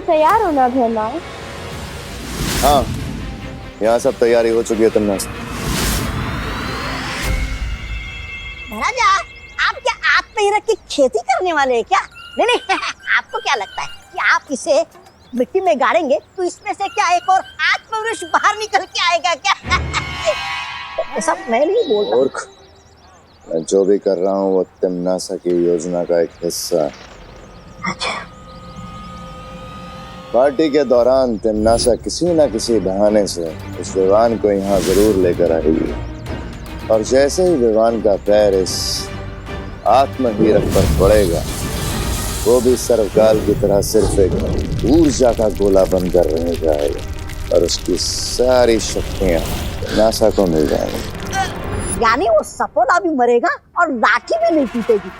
तैयार हो ना भैया? हाँ, यहाँ सब तैयारी हो चुकी है। तुमने महाराजा, आप क्या आग पे रख के खेती करने वाले हैं क्या? नहीं नहीं आपको क्या लगता है कि आप इसे मिट्टी में गाड़ेंगे तो इसमें से क्या एक और आत्मवृक्ष बाहर निकल के आएगा क्या? ऐसा मैं नहीं बोल रहा। मूर्ख, मैं जो भी कर रहा हूँ वो तिम्नासा की योजना का एक हिस्सा है। अच्छा। पार्टी के दौरान तिम्नासा किसी न किसी बहाने से उस विवान को यहाँ जरूर लेकर आएगी, और जैसे ही विवान का पैर इस आत्महीरक पर पड़ेगा, वो भी सर्वकाल की तरह सिर्फ एक ऊर्जा का गोला बनकर रह जाएगा और उसकी सारी शक्तियां नासा को मिल जाएंगी। यानी वो सपोला भी मरेगा और लाठी भी नहीं टूटेगी।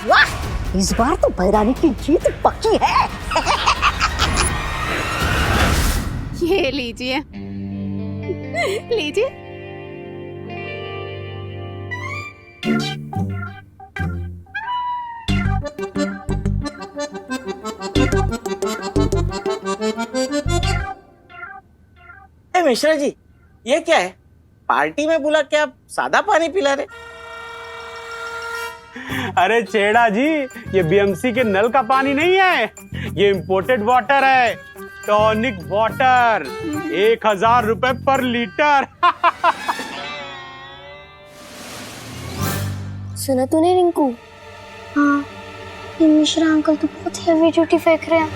वाह, इस बार तो भैरानी की जीत पक्की है। ये लीजिए लीजिए। मिश्रा जी, ये क्या है? पार्टी में बुला के आप सादा पानी पिला रहे? अरे छेड़ा जी, ये बीएमसी के नल का पानी नहीं है, ये इम्पोर्टेड वाटर है, टॉनिक वाटर। 1000 रुपए पर लीटर। सुना तूने रिंकू? हाँ, ये मिश्रा अंकल तो बहुत हैवी ड्यूटी फेंक रहे हैं।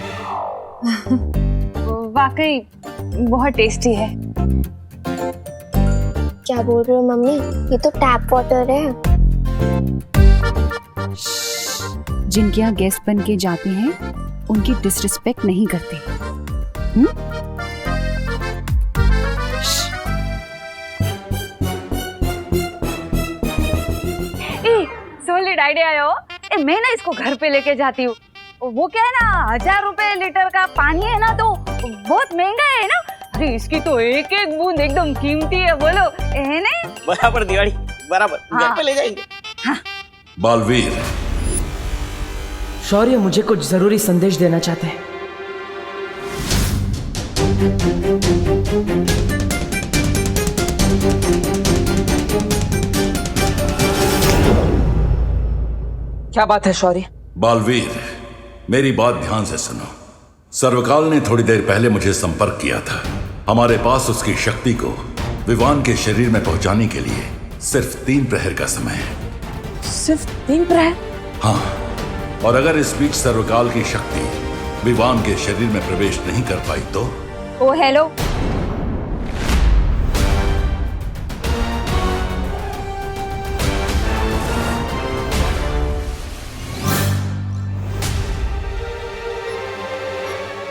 वाकई बहुत टेस्टी है। क्या बोल रहे हो मम्मी? ये तो टैप वाटर है। जिनके यहाँ गेस्ट बन के जाते हैं उनकी डिसरिस्पेक्ट नहीं करते। सॉलिड आइडिया हो। मैं ना इसको घर पे लेके जाती हूँ। वो क्या है ना, 1000 रुपए लीटर का पानी है ना, तो बहुत महंगा है ना। अरे इसकी तो एक एक बूंद एकदम कीमती है, बोलो है ना? बराबर दिवाली, बराबर। हाँ। घर पे ले जाएंगे। हाँ। बालवीर, शौर्य मुझे कुछ जरूरी संदेश देना चाहते हैं। क्या बात है शौर्य? बालवीर, मेरी बात ध्यान से सुनो। सर्वकाल ने थोड़ी देर पहले मुझे संपर्क किया था। हमारे पास उसकी शक्ति को विवान के शरीर में पहुंचाने के लिए सिर्फ 3 प्रहर का समय है। सिर्फ 3 प्रहर? हाँ, और अगर इस बीच सर्वकाल की शक्ति विवान के शरीर में प्रवेश नहीं कर पाई तो? ओ हेलो,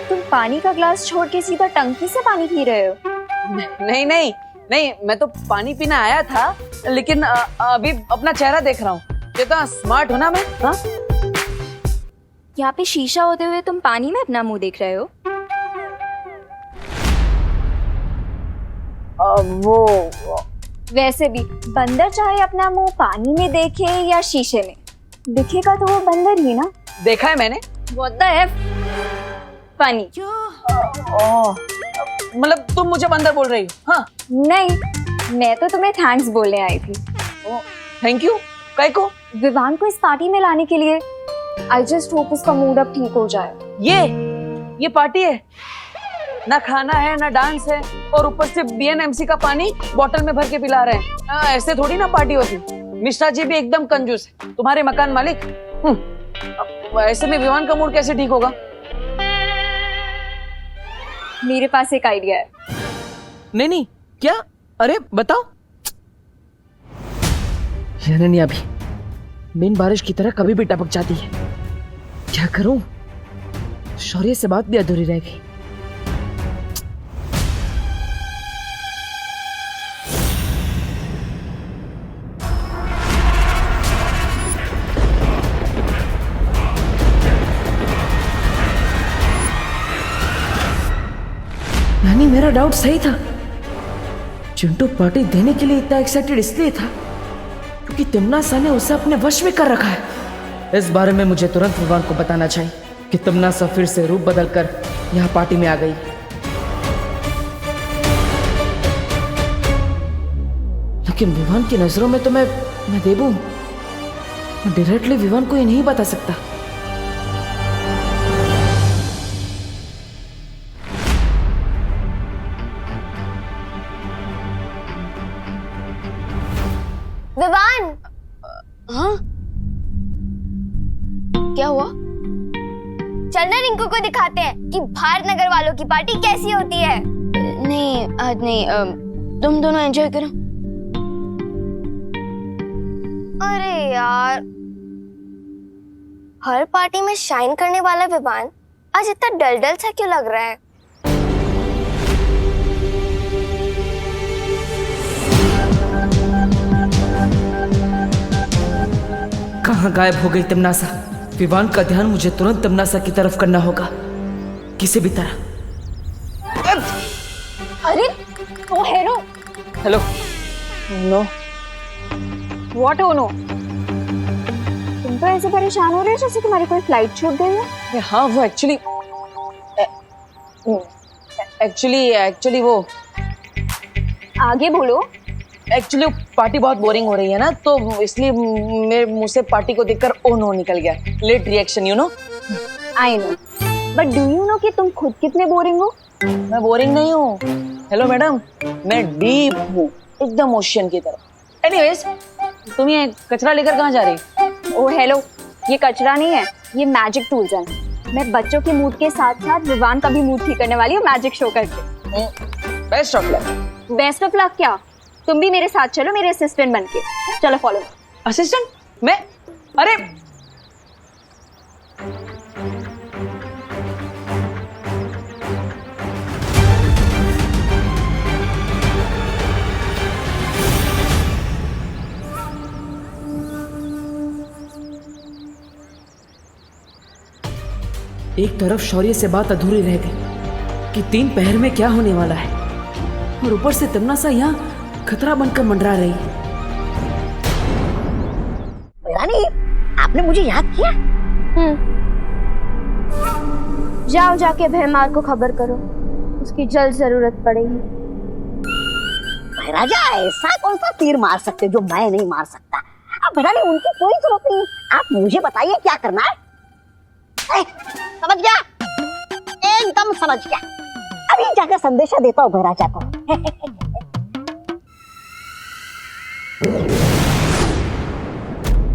तुम पानी का ग्लास छोड़ के सीधा टंकी से पानी पी रहे हो? नहीं नहीं नहीं, मैं तो पानी पीने आया था, लेकिन अभी अपना चेहरा देख रहा हूँ। कितना स्मार्ट हो ना मैं। हाँ? यहाँ पे शीशा होते हुए तुम पानी में अपना मुंह देख रहे हो? वो वैसे भी बंदर चाहे अपना मुंह पानी में देखे या शीशे में, दिखेगा तो वो बंदर ही ना। देखा है मैंने। What the F? पानी। मतलब तुम मुझे बंदर बोल रही हो? हाँ? नहीं, मैं तो तुम्हें थैंक्स बोलने आई थी। Thank you. काय को? विवान को इस पार्टी में लाने के लिए। आई जस्ट होप उसका मूड अब ठीक हो जाए। ये पार्टी है ना, खाना है ना डांस है, और ऊपर से बीएनएमसी का पानी बोतल में भर के पिला रहे हैं। ऐसे थोड़ी ना पार्टी होती। मिश्रा जी भी एकदम कंजूस है, तुम्हारे मकान मालिक। ऐसे में विवान का मूड कैसे ठीक होगा? मेरे पास एक आइडिया है। नहीं, क्या? अरे बताओ। जननी अभी बिन बारिश की तरह कभी भी टपक जाती है। क्या करूं? शौर्य से बात भी अधूरी रह गई। यानी मेरा डाउट सही था। चिंटू पार्टी देने के लिए इतना एक्साइटेड इसलिए था क्योंकि तिम्नासा ने उसे अपने वश में कर रखा है। इस बारे में मुझे तुरंत विवान को बताना चाहिए कि तिम्नासा फिर से रूप बदलकर यहाँ पार्टी में आ गई। लेकिन विवान की नजरों में तो मैं देबू हूं। मैं डायरेक्टली विवान को ये नहीं बता सकता। विवान, हाँ, क्या हुआ? चलना रिंकू को दिखाते हैं कि भारत नगर वालों की पार्टी कैसी होती है। नहीं आज नहीं, तुम दोनों एंजॉय करो। अरे यार, हर पार्टी में शाइन करने वाला विवान आज इतना डल सा क्यों लग रहा है? कहाँ गायब हो गई तमन्नासा? विवान का ध्यान मुझे तुरंत तमन्नासा की तरफ करना होगा, किसी भी तरह। अरे ओ hero. Hello. No. What oh no? तुम तो ऐसे परेशान हो रहे हो जैसे तुम्हारी कोई फ्लाइट छूट गई है। हाँ, वो एक्चुअली वो आगे बोलो। एक्चुअली पार्टी बहुत बोरिंग हो रही है ना, तो इसलिए मेरे मुंह से पार्टी को देखकर ओ नो निकल गया। Late reaction, you know. I know, but do you know कि तुम खुद कितने बोरिंग हो? मैं बोरिंग नहीं हूँ। हेलो मैडम, मैं डीप हूँ, एकदम ओशियन की तरह। एनीवेज, तुम ये कचरा लेकर कहाँ जा रही? ओ हेलो, ये कचरा नहीं है, ये मैजिक टूल्स हैं। मैं बच्चों के मूड के साथ साथ विवान का भी मूड ठीक करने वाली हूँ मैजिक शो करके। Best of luck. Best of luck क्या? तुम भी मेरे साथ चलो, मेरे असिस्टेंट बनके। चलो फॉलो। असिस्टेंट? मैं? अरे एक तरफ शौर्य से बात अधूरी रह गई कि 3 पहर में क्या होने वाला है, और ऊपर से तमन्नासा यहाँ खतरा बनकर मंडरा रही। रानी, आपने मुझे याद किया? जाओ जाके भैमार को खबर करो, उसकी जल्द जरूरत पड़ेगी। राजा, ऐसा कौन सा तीर मार सकते जो मैं नहीं मार सकता? अब रानी, उनकी कोई जरूरत नहीं, आप मुझे बताइए क्या करना है। समझ गया? एकदम समझ गया। अभी जाकर संदेशा देता हूँ भैराजा को।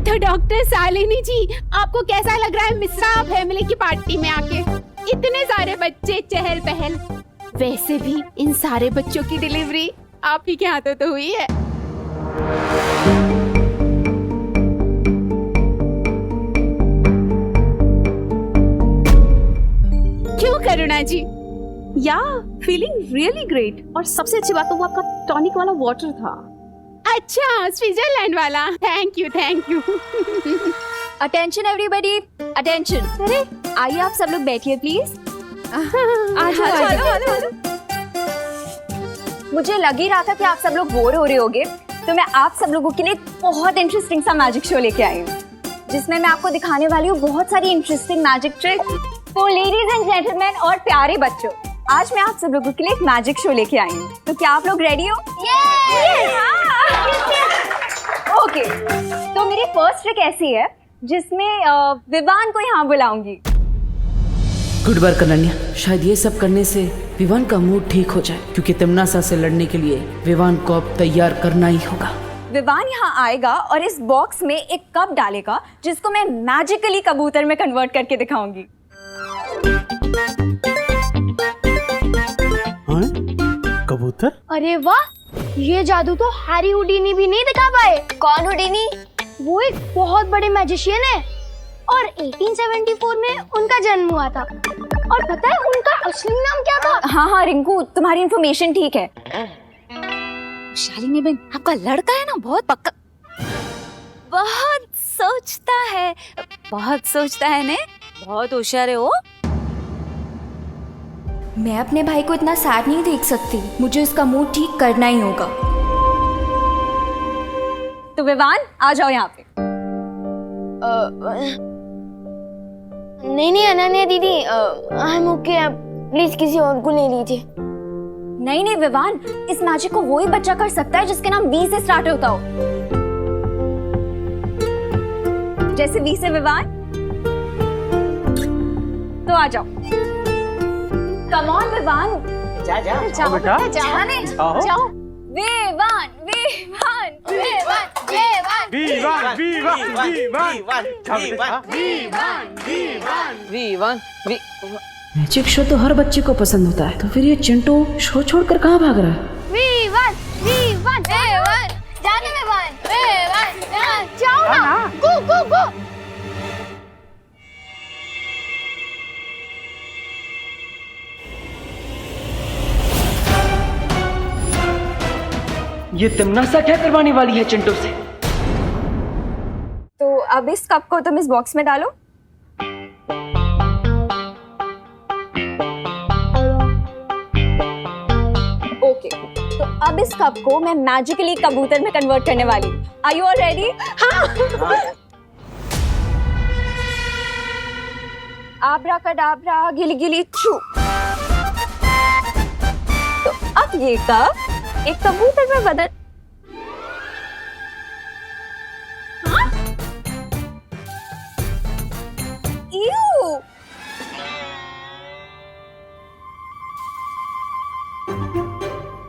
तो डॉक्टर शालिनी जी, आपको कैसा लग रहा है मिश्रा फैमिली की पार्टी में आके? इतने सारे बच्चे, चहल पहल। वैसे भी इन सारे बच्चों की डिलीवरी आप ही के हाथों तो हुई है। क्यों करुणा जी? या फीलिंग रियली ग्रेट, और सबसे अच्छी बात तो वो आपका टॉनिक वाला वाटर था। अच्छा, स्विट्जरलैंड वाला। Thank you, thank you. Attention everybody, attention. अरे आइए आप सब लोग बैठिए प्लीज। मुझे लग ही रहा था कि आप सब लोग बोर हो रहे होगे, तो मैं आप सब लोगों के लिए बहुत इंटरेस्टिंग सा मैजिक शो लेके आई हूँ, जिसमें मैं आपको दिखाने वाली हूँ बहुत सारी इंटरेस्टिंग मैजिक ट्रिक्स। तो लेडीज एंड जेंटलमैन और प्यारे बच्चों, आज मैं आप सब लोगों के लिए एक मैजिक शो लेके आई हूँ। तो क्या आप लोग रेडी हो? ओके, तो मेरी फर्स्ट ट्रिक ऐसी है जिसमें विवान को यहाँ बुलाऊंगी। गुड वर्क अनन्या, शायद ये सब करने से विवान का मूड ठीक हो जाए, क्योंकि तमन्नासा से लड़ने के लिए विवान को अब तैयार करना ही होगा। विवान यहाँ आएगा और इस बॉक्स में एक कप डालेगा, जिसको मैं मैजिकली कबूतर में कन्वर्ट करके दिखाऊंगी। कबूतर? अरे वाह, ये जादू तो हैरी हुडीनी भी नहीं दिखा पाए। कौन हुडीनी? वो एक बहुत बड़े मैजिशियन है और 1874 में उनका जन्म हुआ था। और पता है उनका असली नाम क्या था? हाँ हाँ रिंकू, तुम्हारी इंफॉर्मेशन ठीक है। शालिनी बहन, आपका लड़का है ना बहुत पक्का, बहुत सोचता है ने, बहुत होशियार है वो। मैं अपने भाई को इतना सैड नहीं देख सकती, मुझे उसका मूड ठीक करना ही होगा। तो विवान आ जाओ यहाँ पे। नहीं अनन्या दीदी, आई एम ओके, प्लीज किसी और को ले लीजिए। नहीं नहीं विवान, इस मैजिक को वही बच्चा कर सकता है जिसके नाम वी से स्टार्ट होता हो। जैसे वी से विवान। तो आ जाओ। Come on Vivaan. जा जा जाओ बेटा। जाने आओ। जाओ। विवान विवान विवान विवान विवान विवान विवान वी1 मैजिक शो तो हर बच्चे को पसंद होता है, तो फिर ये चिंटू शो छोड़कर कहाँ भाग रहा है? विवान विवान विवान जाने विवान विवान जाओ ना। गो गो गो। ये तिमनासा क्या करवाने वाली है चिंटू से? तो अब इस कप को तुम इस बॉक्स में डालो। ओके, तो अब इस कप को मैं मैजिकली कबूतर में कन्वर्ट करने वाली हूँ। Are you all ready? हाँ। आब्राकाडाब्रा गिली गिली छू। तो अब ये कप एक कबूतर में बदल। हाँ? Ew!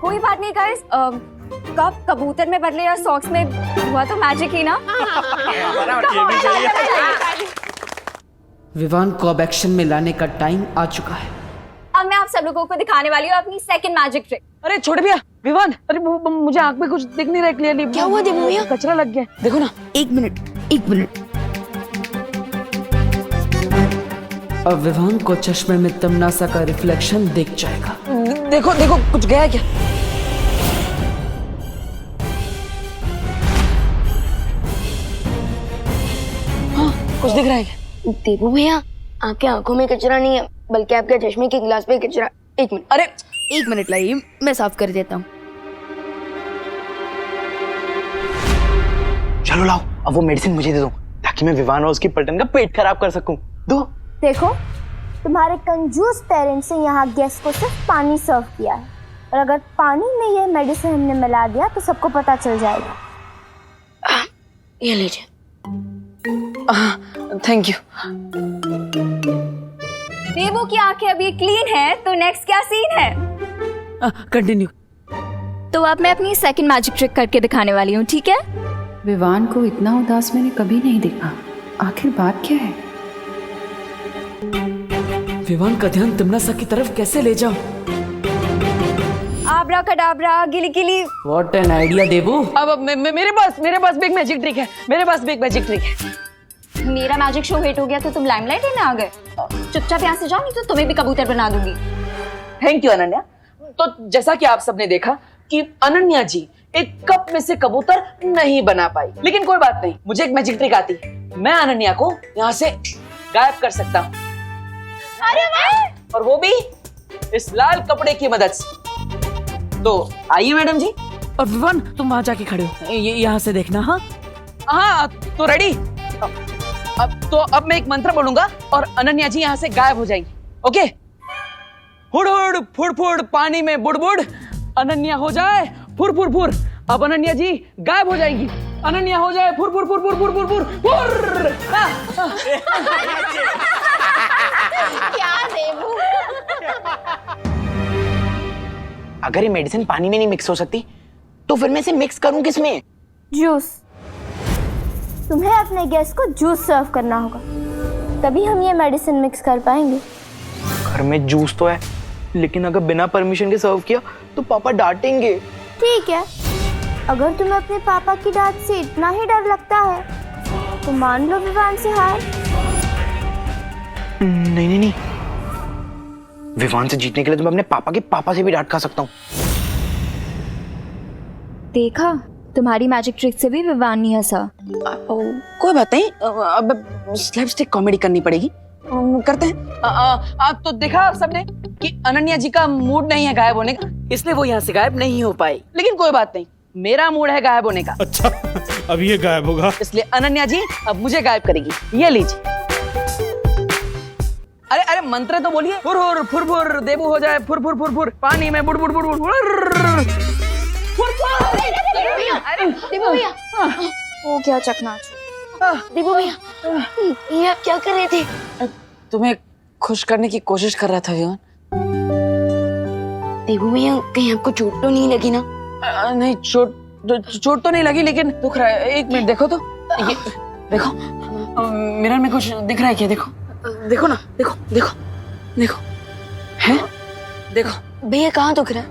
कोई बात नहीं गाइस, कब कबूतर में बदले या सॉक्स में हुआ तो मैजिक ही ना। विवान को अब एक्शन में लाने का टाइम आ चुका है। अब मैं आप सब लोगों को दिखाने वाली हूँ अपनी सेकंड मैजिक ट्रिक। अरे छोड़ भैया, विवान, अरे मुझे आंख में कुछ दिख नहीं रहा है क्लियरली। क्या हुआ देवू भैया? कचरा लग गया, देखो ना। एक मिनट। अब विवान को चश्मे में तमनासा का रिफ्लेक्शन दिख जाएगा। देखो देखो, कुछ गया क्या? हाँ, कुछ दिख रहा है क्या? देवू भैया, आपके आंखों में कचरा नहीं है, बल्कि आपके चश्मे के गिलास पे कचरा। एक मिनट। अरे एक मिनट लाइए, मैं साफ कर देता हूँ। चलो लाओ, अब वो मेडिसिन मुझे दे दो ताकि मैं विवान और उसकी पलटन का पेट खराब कर सकूं। दो। देखो, तुम्हारे कंजूस पेरेंट्स ने यहाँ गेस्ट को सिर्फ पानी सर्व किया है, और अगर पानी में ये मेडिसिन हमने मिला दिया तो सबको पता चल जाएगा। ये लीजिए। Thank you. देवू की आंखें अभी क्लीन है, तो नेक्स्ट क्या सीन है? कंटिन्यू। तो अब मैं अपनी सेकंड मैजिक ट्रिक करके दिखाने वाली हूँ, ठीक है? विवान को इतना उदास मैंने कभी नहीं देखा। आखिर बात क्या है? विवान का ध्यान तमनासा की तरफ कैसे ले जाऊं? आब्राकाडाब्रा गिली गिली। What an idea, देवू। अब मेरे पास भी एक मैजिक ट्रिक है। मेरा मैजिक शो हिट हो गया तो तुम लाइमलाइट में आ गए। चुपचाप यहाँ से जाओ, नहीं तो तुम्हें भी कबूतर बना दूंगी। Thank you Ananya. तो जैसा कि आप सबने देखा कि अनन्या जी एक कप में से कबूतर नहीं बना पाई, लेकिन कोई बात नहीं, मुझे एक मैजिक ट्रिक आती है। मैं अनन्या को यहाँ से गायब कर सकता हूँ, और वो भी इस लाल कपड़े की मदद से। तो आइए मैडम जी। और विवान, तुम वहां जाके खड़े हो, यहाँ से देखना। हाँ, तो रेडी। अब मैं एक मंत्र बोलूंगा और अनन्या जी यहाँ से गायब हो जाएंगी। ओके? हुड़ हुड़ फुड़ फुड़ पानी में बुड़ बुड़, अनन्या हो जाए फुर फुर फुर। अब अनन्या जी गायब हो जाएंगी। अनन्या हो जाए फुर फुर फुर फुर फुर फुर फुर फुर। क्या देवू? अगर ये मेडिसिन पानी में नहीं मिक्स हो सकती तो फिर मैं इसे मिक्स करूं किसमें? जूस। तुम्हें अपने गेस्ट को जूस सर्व करना होगा, तभी हम ये मेडिसिन मिक्स कर पाएंगे। घर में जूस तो है, लेकिन अगर बिना परमिशन के सर्व किया तो पापा डांटेंगे। ठीक है, अगर तुम्हें अपने पापा की डांट से इतना ही डर लगता है तो मान लो विवान से हार। नहीं, विवान से जीतने के लिए तो मैं अपने पापा के पापा से भी डांट खा सकता हूँ। देखा, तुम्हारी मैजिक ट्रिक से भी विवान नहीं हंसा। कोई बात नहीं, अब स्लैपस्टिक कॉमेडी करनी पड़ेगी। करते हैं। आप तो देखा सबने कि अनन्या जी का मूड नहीं है गायब होने का, इसलिए वो यहाँ से गायब नहीं हो पाई। लेकिन कोई बात नहीं, मेरा मूड है गायब होने का। अच्छा, अब ये गायब होगा। इसलिए अनन्या जी अब मुझे गायब करेगी। ये लीजिए। अरे अरे मंत्र तो बोलिए। फुर फुर फुर फुर देबू हो जाए फुर फुर फुर फुर, पानी में बुड़ बुड़ बुड़ बुड़ बुड़। अरे देबू भैया, वो क्या चकनाचूर। देबू भैया, ये आप क्या कर रहे थे? तुम्हें खुश करने की कोशिश कर रहा था विवान। देबू भैया, कहीं आपको चोट तो नहीं लगी ना? नहीं, चोट तो नहीं लगी, लेकिन दुख रहा है। एक मिनट देखो तो, ये देखो मिरर में कुछ दिख रहा है क्या? देखो देखो ना, देखो देखो देखो, है देखो। भैया कहाँ दुख रहा है?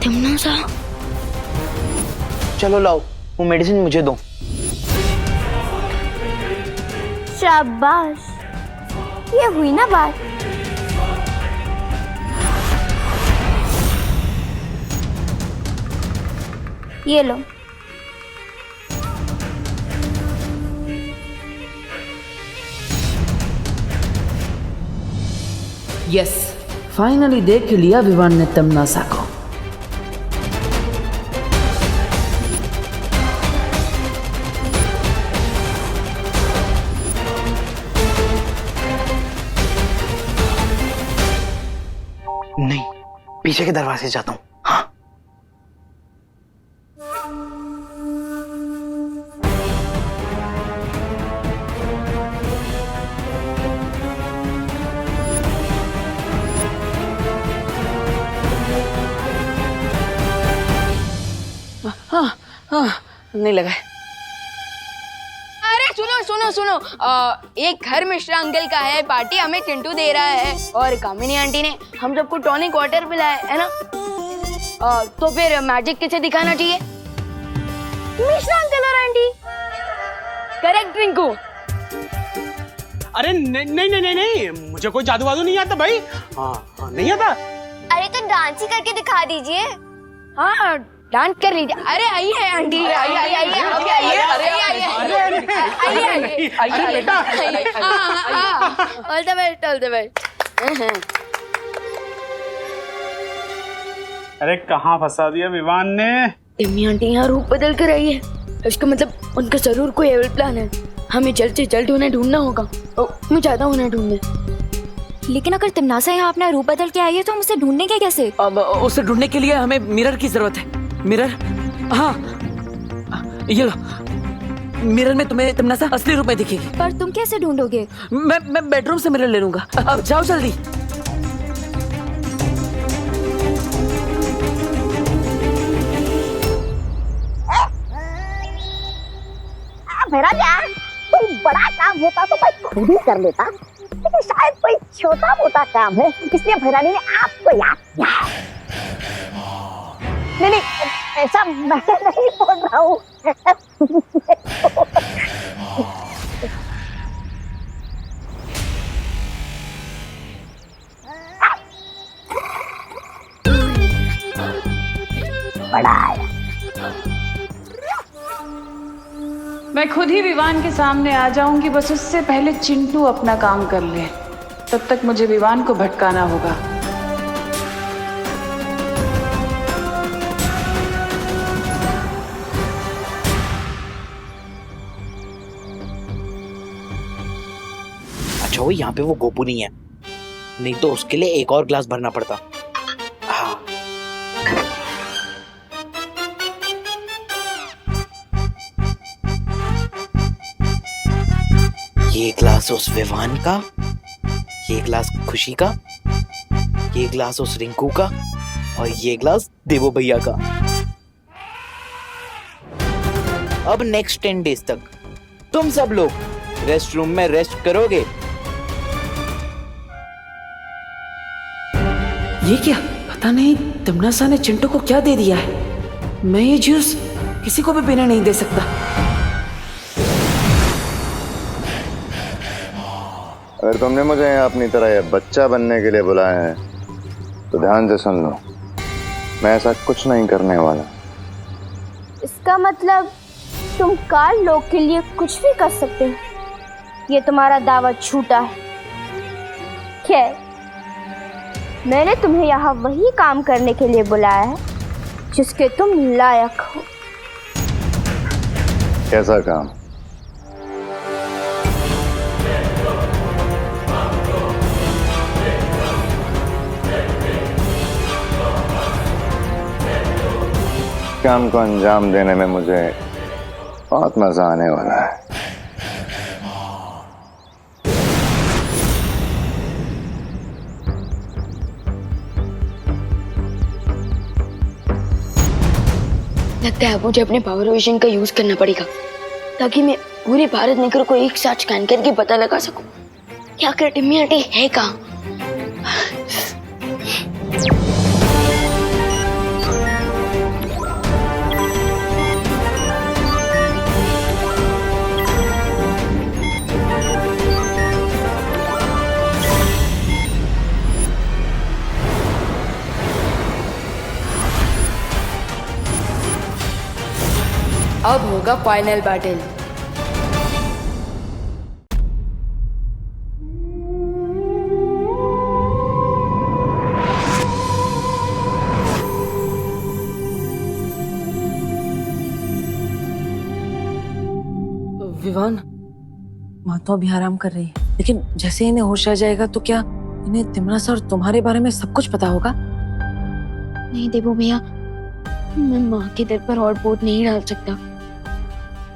तुमने सा चलो लाओ वो मेडिसिन मुझे दो। शाबाश, ये हुई ना बात। ये लो। यस, फाइनली देख लिया विवान ने तमनासा को। नहीं, पीछे के दरवाजे से जाता हूँ। हाँ। हाँ हाँ, नहीं लगा। अरे सुनो सुनो सुनो, एक घर मिश्रा अंकल का है, पार्टी हमें चिंटू दे रहा है और कामिनी आंटी ने हम सबको टॉनिक वाटर पिलाया है ना। तो फिर मैजिक किसे दिखाना चाहिए? मिश्रा अंकल और आंटी। करेक्ट रिंकू। अरे नहीं नहीं नहीं नहीं, मुझे कोई जादू वादू नहीं आता भाई। हाँ नहीं आता। अरे तो डांस ही करके दिखा दीजिए। हाँ डांस कर लीजिए। अरे आइए आंटी, आइए आइए आइए अरे बेटा, all the best, all the best. अरे कहाँ फंसा दिया विवान ने। टिम्मी आंटी यहाँ रूप बदल कर आई है, इसका मतलब उनका जरूर कोई एविल प्लान है। हमें जल्द से जल्द उन्हें ढूंढना होगा। मैं चाहता हूँ उन्हें ढूंढने। लेकिन अगर तिमनासा यहाँ अपना रूप बदल के आई है तो हम उसे ढूंढने के कैसे? अब उसे ढूंढने के लिए हमें मिरर की जरूरत है। मिरर, हाँ ये लो। मिरर में तुम्हें तमन्ना असली रूप में दिखेगी। पर तुम कैसे ढूंढोगे? मैं बेडरूम से मिरर ले लूंगा। अब जाओ जल्दी। भैराजा, कोई बड़ा काम होता तो मैं खुद ही कर लेता, लेकिन शायद कोई छोटा मोटा काम है इसलिए भैरानी ने आपको याद किया। नहीं नहीं, ऐसा मैं नहीं बोल रहा हूँ। बड़ा है। मैं खुद ही विवान के सामने आ जाऊंगी, बस उससे पहले चिंटू अपना काम कर ले। तब तक मुझे विवान को भटकाना होगा। अच्छा वो यहाँ पे वो गोपू नहीं है, नहीं तो उसके लिए एक और ग्लास भरना पड़ता। हाँ ये ग्लास उस विवान का, ये ग्लास खुशी का, ये ग्लास उस रिंकू का और ये ग्लास देवो भैया का। अब नेक्स्ट 10 डेज तक तुम सब लोग रेस्ट रूम में रेस्ट करोगे। ये क्या, पता नहीं तमन्ना ने चिंटू को क्या दे दिया है। मैं ये जूस किसी को भी पीने नहीं दे सकता। अगर तुमने मुझे यहाँ अपनी तरह बच्चा बनने के लिए बुलाया है तो ध्यान से सुन लो, मैं ऐसा कुछ नहीं करने वाला। इसका मतलब तुम काल लोग के लिए कुछ भी कर सकते हो। ये तुम्हारा दावा झूठा है। खैर, मैंने तुम्हें यहाँ वही काम करने के लिए बुलाया है जिसके तुम लायक हो। कैसा काम? काम को अंजाम देने में मुझे बहुत मजा आने वाला है। लगता है अब मुझे अपने पावर विजन का यूज करना पड़ेगा ताकि मैं पूरे भारत नगर को एक साथ स्कैन करके पता लगा सकूं कि आखिर टिम्मी आंटी है कहाँ। अब होगा फाइनल बैटल। विवान, माँ तो अभी आराम कर रही है, लेकिन जैसे इन्हें होश आ जाएगा तो क्या इन्हें तिमरा सर तुम्हारे बारे में सब कुछ पता होगा? नहीं देवो भैया, मैं माँ के दिल पर और बोझ नहीं डाल सकता।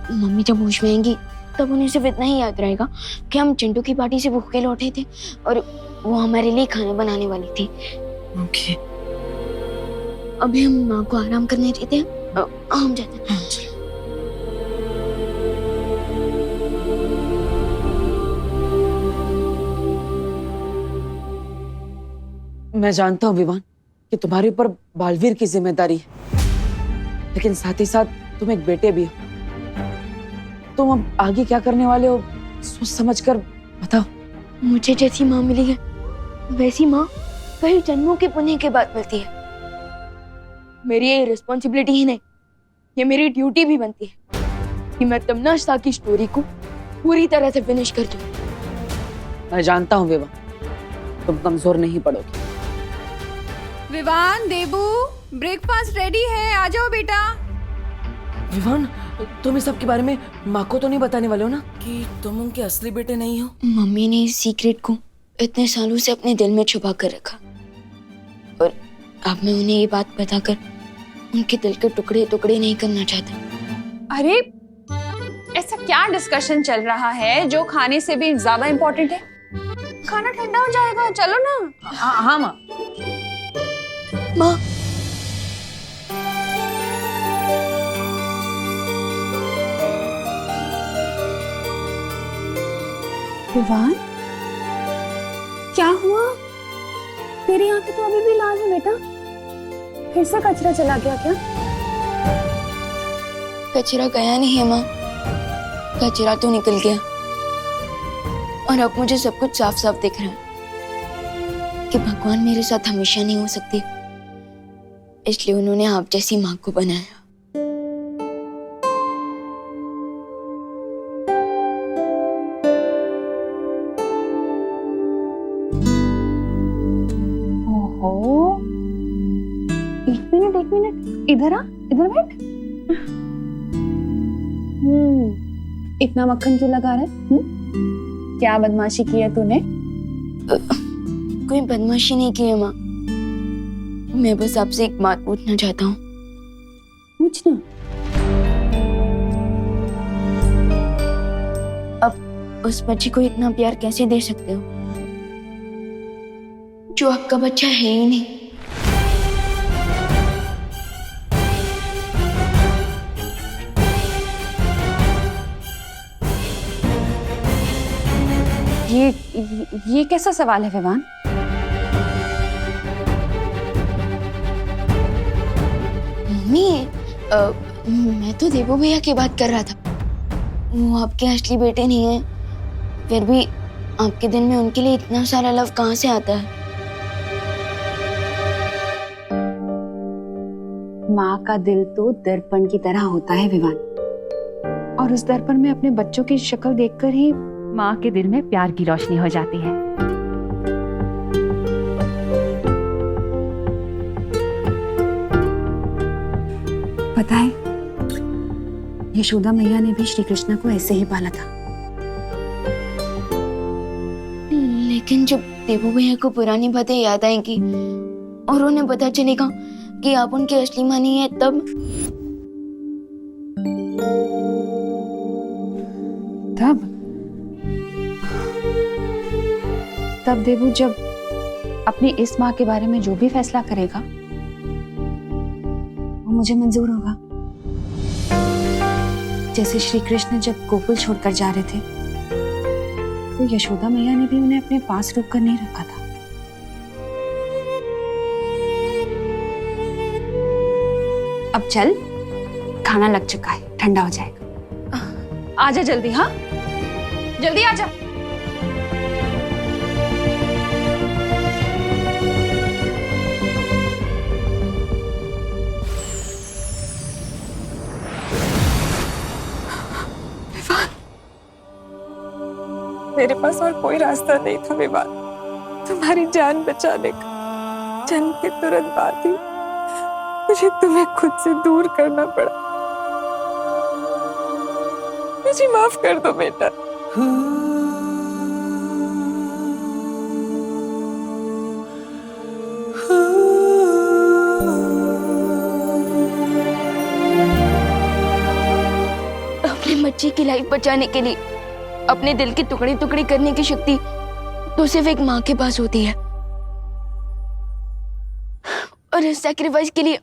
मम्मी जब होश में आएंगी तब उन्हें सिर्फ इतना ही याद रहेगा कि हम चिंटू की पार्टी से भूखे लौटे थे और वो हमारे लिए खाना बनाने वाली थी। ओके। अभी हम माँ को आराम करने देते हैं, हम जाते हैं। मैं जानता हूँ विवान कि तुम्हारे ऊपर बालवीर की जिम्मेदारी है, लेकिन साथ ही साथ तुम एक बेटे भी हो। तुम अब आगे क्या करने वाले हो सोच समझ कर बताओ। मुझे जैसी माँ मिली है वैसी माँ कई जन्मों के पुण्य के बाद मिलती है। मेरी ये रिस्पॉन्सिबिलिटी ही नहीं, ये मेरी ड्यूटी भी बनती है कि मैं तमन्ना शाह की स्टोरी को पूरी तरह से फिनिश कर दूं। मैं जानता हूँ विवान, तुम कमजोर नहीं पड़ोगी। विवान, देबू, ब्रेकफास्ट रेडी है, आ जाओ बेटा। विवान, तुम इस सब के बारे में माँ को तो नहीं बताने वाले हो ना कि तुम उनके असली बेटे नहीं हो? मम्मी ने इस सीक्रेट को इतने सालों से अपने दिल में छुपा कर रखा और अब मैं उन्हें ये बात बताकर उनके दिल के टुकड़े टुकड़े नहीं करना चाहता। अरे ऐसा क्या डिस्कशन चल रहा है जो खाने से भी ज्यादा इम्पोर्टेंट है? खाना ठंडा हो जाएगा, चलो ना। हाँ माँ। माँ, विवान, क्या हुआ? तेरी आंखें तो अभी भी लाल है बेटा, फिर से कचरा चला गया क्या? कचरा गया नहीं है माँ, कचरा तो निकल गया और अब मुझे सब कुछ साफ साफ दिख रहा है कि भगवान मेरे साथ हमेशा नहीं हो सकते, इसलिए उन्होंने आप जैसी माँ को बनाया। ओहो, एक मिनट, इधर आ, इधर बैठ। इतना मक्खन क्यों लगा रहा है? क्या बदमाशी की है तूने? कोई बदमाशी नहीं की है माँ, मैं बस आपसे एक बात पूछना चाहता हूँ। पूछना? अब उस बच्चे को इतना प्यार कैसे दे सकते हो जो आपका बच्चा है ही नहीं? ये कैसा सवाल है विवान? मम्मी, मैं तो देवो भैया की बात कर रहा था। वो आपके असली बेटे नहीं है, फिर भी आपके दिल में उनके लिए इतना सारा लव कहाँ से आता है? माँ का दिल तो दर्पण की तरह होता है विवान, और उस दर्पण में अपने बच्चों की शक्ल देखकर ही माँ के दिल में प्यार की रोशनी हो जाती है। पता है, यशोदा मैया ने भी श्री कृष्ण को ऐसे ही पाला था। लेकिन जब देवू भैया को पुरानी बातें याद आएंगी और उन्हें पता चलेगा कि आप उनकी असली माँ नहीं है, तब देवू जब अपनी इस माँ के बारे में जो भी फैसला करेगा वो मुझे मंजूर होगा। जैसे श्री कृष्ण जब गोकुल छोड़कर जा रहे थे तो यशोदा मैया ने भी उन्हें अपने पास रोक कर नहीं रखा था। अब चल, खाना लग चुका है, ठंडा हो जाएगा। आजा जल्दी। हाँ जल्दी आजा। मेरे पास और कोई रास्ता नहीं था विवान, तुम्हारी जान बचाने का। जन्म के तुरंत बाद ही मुझे तुम्हें खुद से दूर करना पड़ा। मुझे माफ कर दो बेटा। अपने बच्चे की लाइफ बचाने के लिए अपने दिल की टुकड़ी टुकड़ी करने की शक्ति तो सिर्फ एक माँ के पास होती है, और इस सैक्रिफाइस के लिए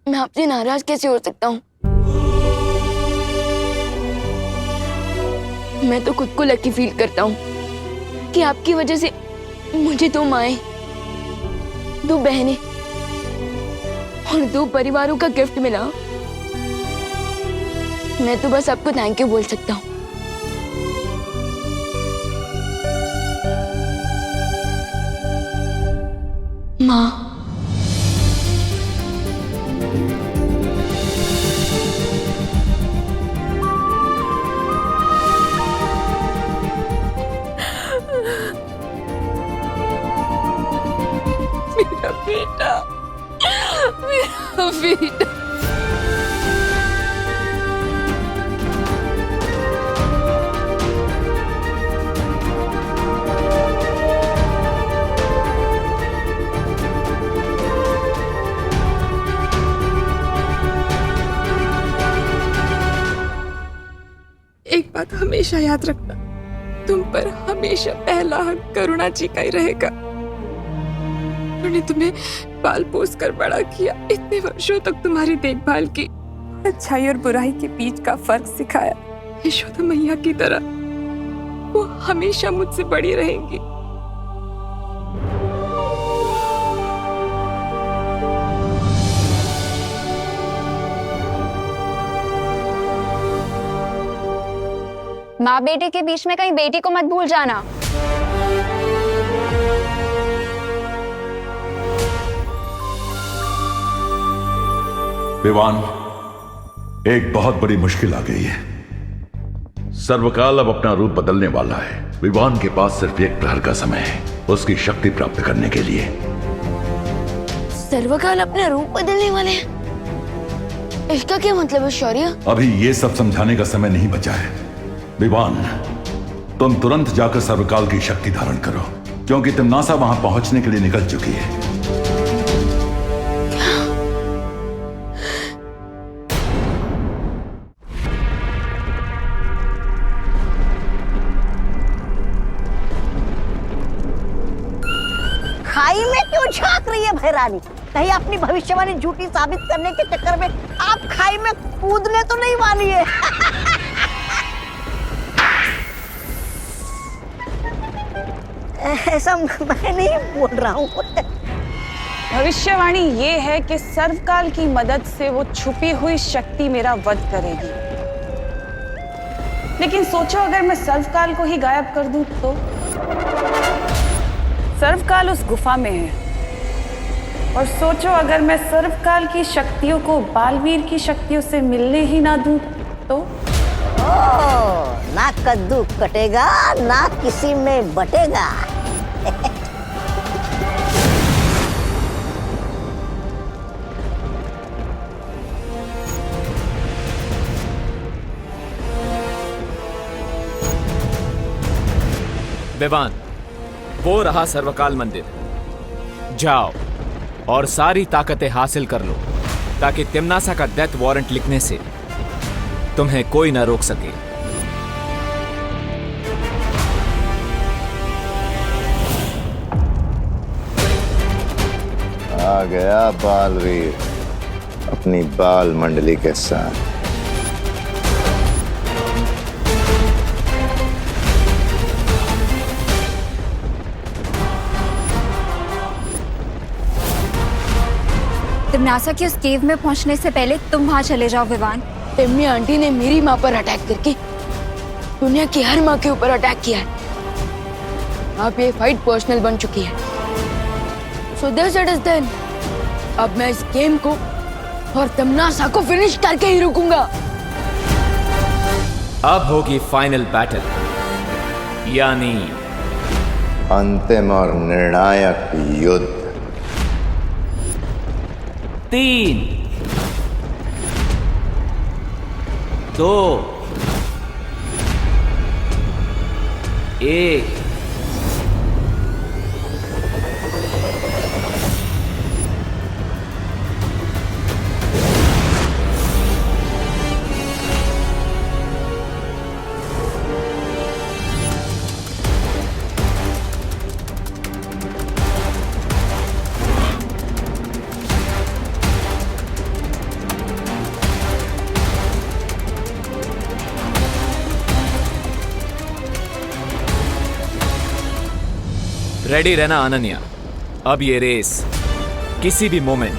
मैं आपसे नाराज कैसे हो सकता हूँ? मैं तो खुद को लकी फील करता हूँ कि आपकी वजह से मुझे 2 माएं, 2 बहनें और 2 परिवारों का गिफ्ट मिला। मैं तो बस आपको थैंक यू बोल सकता हूँ। माँ, मेरा बेटा, मेरा बेटा। एक बात हमेशा याद रखना, तुम पर हमेशा पहला हक करुणा जी का ही रहेगा। उन्होंने तुम्हें पाल पोस कर बड़ा किया, इतने वर्षों तक तुम्हारी देखभाल की, अच्छाई और बुराई के बीच का फर्क सिखाया। यशोदा मैया की तरह वो हमेशा मुझसे बड़ी रहेंगी। माँ बेटे के बीच में कहीं बेटी को मत भूल जाना। विवान, एक बहुत बड़ी मुश्किल आ गई है। सर्वकाल अब अपना रूप बदलने वाला है। विवान के पास सिर्फ 1 प्रहर का समय है उसकी शक्ति प्राप्त करने के लिए। सर्वकाल अपना रूप बदलने वाले हैं? इसका क्या मतलब है शौर्य? अभी ये सब समझाने का समय नहीं बचा है। विवान, तुम तुरंत जाकर सर्वकाल की शक्ति धारण करो, क्योंकि तिम्नासा वहां पहुंचने के लिए निकल चुकी है। खाई में क्यों झांक रही है भैरानी? कहीं अपनी भविष्यवाणी झूठी साबित करने के चक्कर में आप खाई में कूदने तो नहीं वाली है? ऐसा मैं नहीं बोल रहा हूँ। भविष्यवाणी ये है कि सर्वकाल की मदद से वो छुपी हुई शक्ति मेरा वध करेगी। लेकिन सोचो अगर मैं सर्वकाल को ही गायब कर दूं तो? सर्वकाल उस गुफा में है, और सोचो अगर मैं सर्वकाल की शक्तियों को बालवीर की शक्तियों से मिलने ही ना दूं तो? ना कद्दू कटेगा ना किसी में बटेगा। विवान, वो रहा सर्वकाल मंदिर। जाओ और सारी ताकतें हासिल कर लो ताकि तिम्नासा का डेथ वारंट लिखने से तुम्हें कोई ना रोक सके। आ गया बालवीर अपनी बाल मंडली के साथ। तिम्नासा की उस केव में पहुंचने से पहले तुम वहां चले जाओ विवान। टिम्मी आंटी ने मेरी माँ पर अटैक करके दुनिया की हर माँ के ऊपर अटैक किया है। अब ये फाइट पर्सनल बन चुकी है। So this it is then. अब मैं इस गेम को और तिम्नासा को फिनिश करके ही रुकूंगा। अब होगी फाइनल बैटल, यानी अंतिम और निर्णायक युद्ध। 3, 2, 1। रेडी रहना अनन्या, अब ये रेस किसी भी मोमेंट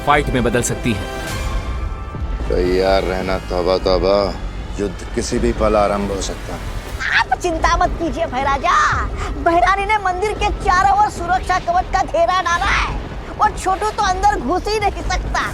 फाइट में बदल सकती है। तैयार रहना तौबा तौबा, युद्ध किसी भी पल आरंभ हो सकता है। आप चिंता मत कीजिए भैराजा। बहरानी ने मंदिर के चारों ओर सुरक्षा कवच का घेरा डाला है और छोटू तो अंदर घुस ही नहीं सकता।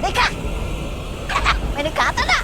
देखा मैंने कहा था ना।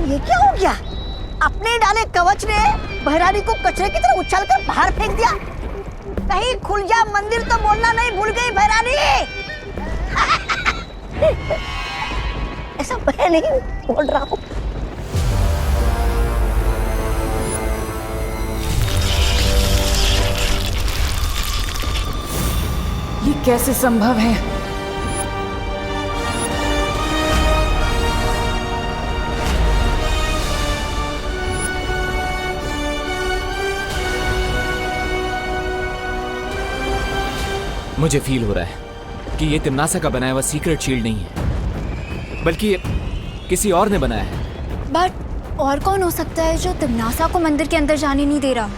ये क्या हो गया? अपने डाले कवच ने बहरानी को कचरे की तरह उछालकर बाहर फेंक दिया। कहीं खुल जा मंदिर तो बोलना नहीं भूल गई बहरानी। ऐसा मैं नहीं बोल रहा हूँ। ये कैसे संभव है? मुझे फील हो रहा है कि ये तिम्नासा का बनाया हुआ सीक्रेट शील्ड नहीं है, बल्कि ये किसी और ने बनाया है। बट और कौन हो सकता है जो तिम्नासा को मंदिर के अंदर जाने नहीं दे रहा?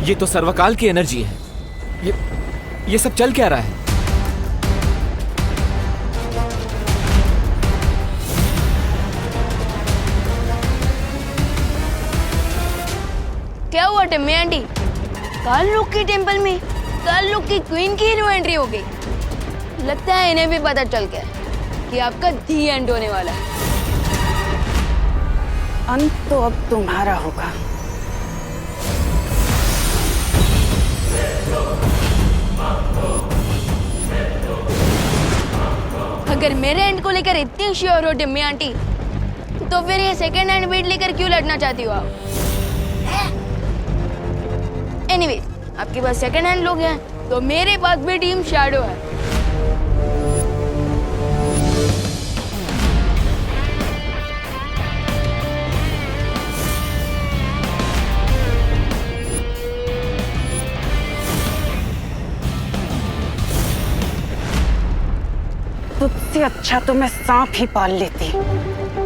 ये तो सर्वकाल की एनर्जी है। ये सब चल क्या रहा है? क्या हुआ टिम्मी आंटी? काल लोक के टेंपल में काल लोक की क्वीन की न्यू एंट्री हो गई। लगता है इन्हें भी पता चल गया कि आपका दी एंड होने वाला है। अंत तो अब तुम्हारा होगा। अगर मेरे एंड को लेकर इतनी श्योर हो टिम्मी आंटी, तो फिर ये सेकंड हैंड बीट लेकर क्यों लड़ना चाहती हो आप? एनीवेज, आपके पास सेकंड हैंड लोग हैं, तो मेरे पास भी टीम शैडो है। तुझसे अच्छा तो मैं सांप ही पाल लेती।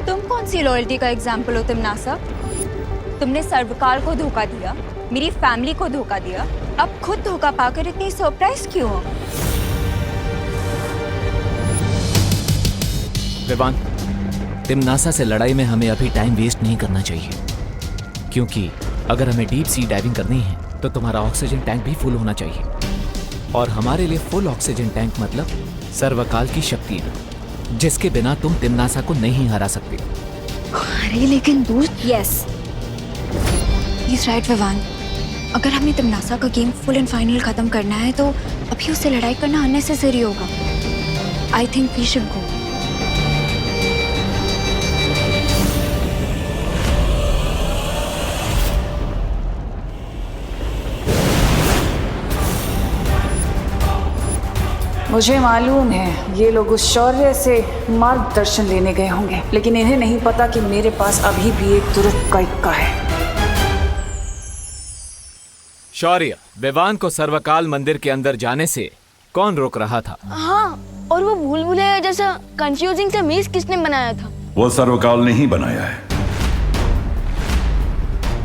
तुम कौन सी लॉयल्टी का एग्जाम्पल हो तिम्नासा? तुमने सर्वकाल को धोखा दिया, मेरी फैमिली को धोखा दिया, अब खुद धोखा पाकर इतनी सरप्राइज क्यों हो? विवान, तिम्नासा से लड़ाई में हमें अभी टाइम वेस्ट नहीं करना चाहिए, क्योंकि अगर हमें डीप सी डाइविंग करनी है तो तुम्हारा ऑक्सीजन टैंक भी फुल होना चाहिए, और हमारे लिए फुल ऑक्सीजन टैंक मतलब सर्वकाल की शक्ति, जिसके बिना तुम तिम्नासा को नहीं हरा सकते। अरे लेकिन दोस्त, यस, राइट विवान, अगर हमें तिम्नासा का गेम फुल एंड फाइनल खत्म करना है तो अभी उससे लड़ाई करना अननेसेसरी होगा। I think we should go. मुझे मालूम है ये लोग उस शौर्य से मार्गदर्शन लेने गए होंगे, लेकिन इन्हें नहीं पता कि मेरे पास अभी भी एक तुरंत का इक्का है। शौर्य, विवान को सर्वकाल मंदिर के अंदर जाने से कौन रोक रहा था? हाँ, और वो भूल भुलैया जैसा कंफ्यूजिंग सा मेज किसने बनाया था? वो सर्वकाल ने ही बनाया है।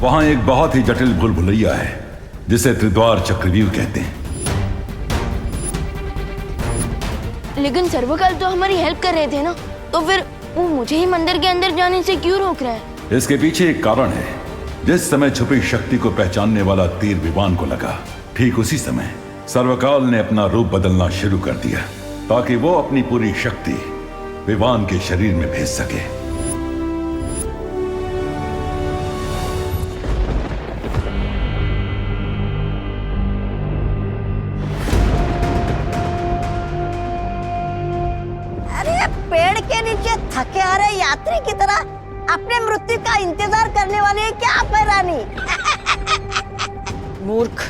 वहां एक बहुत ही जटिल भूल भुलैया है जिसे त्रिद्वार चक्रव्यूह कहते हैं। लेकिन सर्वकाल तो हमारी हेल्प कर रहे थे ना, तो फिर वो मुझे ही मंदिर के अंदर जाने से क्यों रोक रहा है? इसके पीछे एक कारण है। जिस समय छुपी शक्ति को पहचानने वाला तीर विवान को लगा, ठीक उसी समय सर्वकाल ने अपना रूप बदलना शुरू कर दिया ताकि वो अपनी पूरी शक्ति विवान के शरीर में भेज सके। अरे पेड़ के नीचे थके आ रहे यात्री की तरह अपने मृत्यु का इंतजार करने वाले हैं क्या आप, रानी? मूर्ख,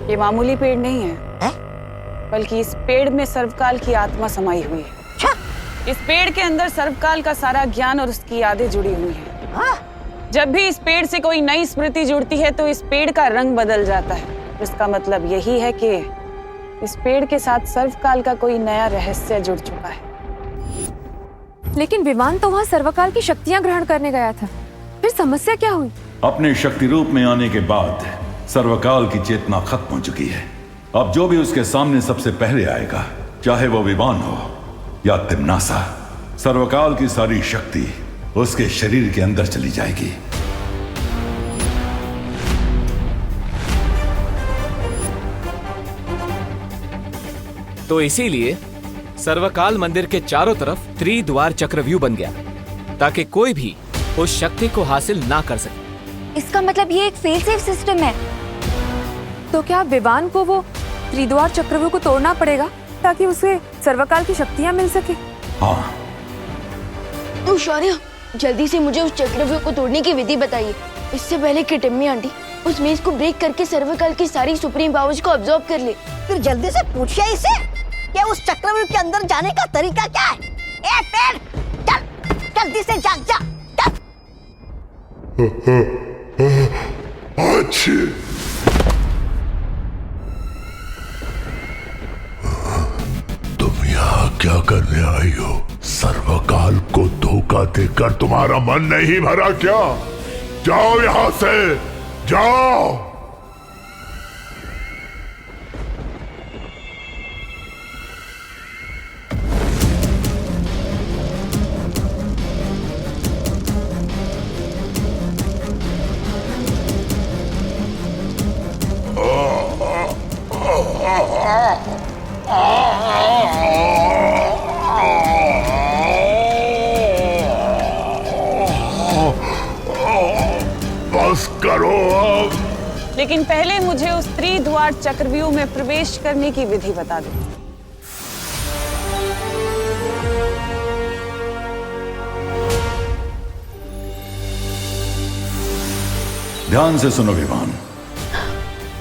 ये मामूली पेड़ नहीं है, बल्कि इस पेड़ में सर्वकाल की आत्मा समाई हुई है। इस पेड़ के अंदर सर्वकाल का सारा ज्ञान और उसकी यादें जुड़ी हुई हैं। जब भी इस पेड़ से कोई नई स्मृति जुड़ती है तो इस पेड़ का रंग बदल जाता है। इसका मतलब यही है कि इस पेड़ के साथ सर्वकाल का कोई नया रहस्य जुड़ चुका है। लेकिन विवान तो वहाँ सर्वकाल की शक्तियाँ ग्रहण करने गया था, फिर समस्या क्या हुई? अपने शक्ति रूप में आने के बाद सर्वकाल की चेतना खत्म हो चुकी है। अब जो भी उसके सामने सबसे पहले आएगा, चाहे वो विवान हो या तिम्नासा, सर्वकाल की सारी शक्ति उसके शरीर के अंदर चली जाएगी। तो इसीलिए सर्वकाल मंदिर के चारों तरफ त्रिद्वार चक्रव्यूह बन गया ताकि कोई भी उस शक्ति को हासिल ना कर सके। इसका मतलब ये एक फेल सेफ सिस्टम है। तो क्या विवान को वो त्रिद्वार चक्रव्यूह को तोड़ना पड़ेगा ताकि उसे सर्वकाल की शक्तियाँ मिल सके? हाँ। तो शौर्य, जल्दी से मुझे उस चक्रव्यूह को तोड़ने की विधि बताइए, इससे पहले कि टिम्मी आंटी उस मेज को ब्रेक करके सर्वकाल की सारी सुप्रीम पावर्स को अब्सॉर्ब कर ले। फिर जल्दी से पूछिए इसे कि उस चक्रव्यूह के अंदर जाने का तरीका क्या है। ए पेड़, चल जल्दी से जा जा चल। तुम यहाँ क्या करने आई हो? सर्वकाल को धोखा देकर तुम्हारा मन नहीं भरा क्या? जाओ यहाँ से, जाओ। बस करो अब। लेकिन पहले मुझे उस त्रिद्वार चक्रव्यूह में प्रवेश करने की विधि बता दो। ध्यान से सुनो विवान।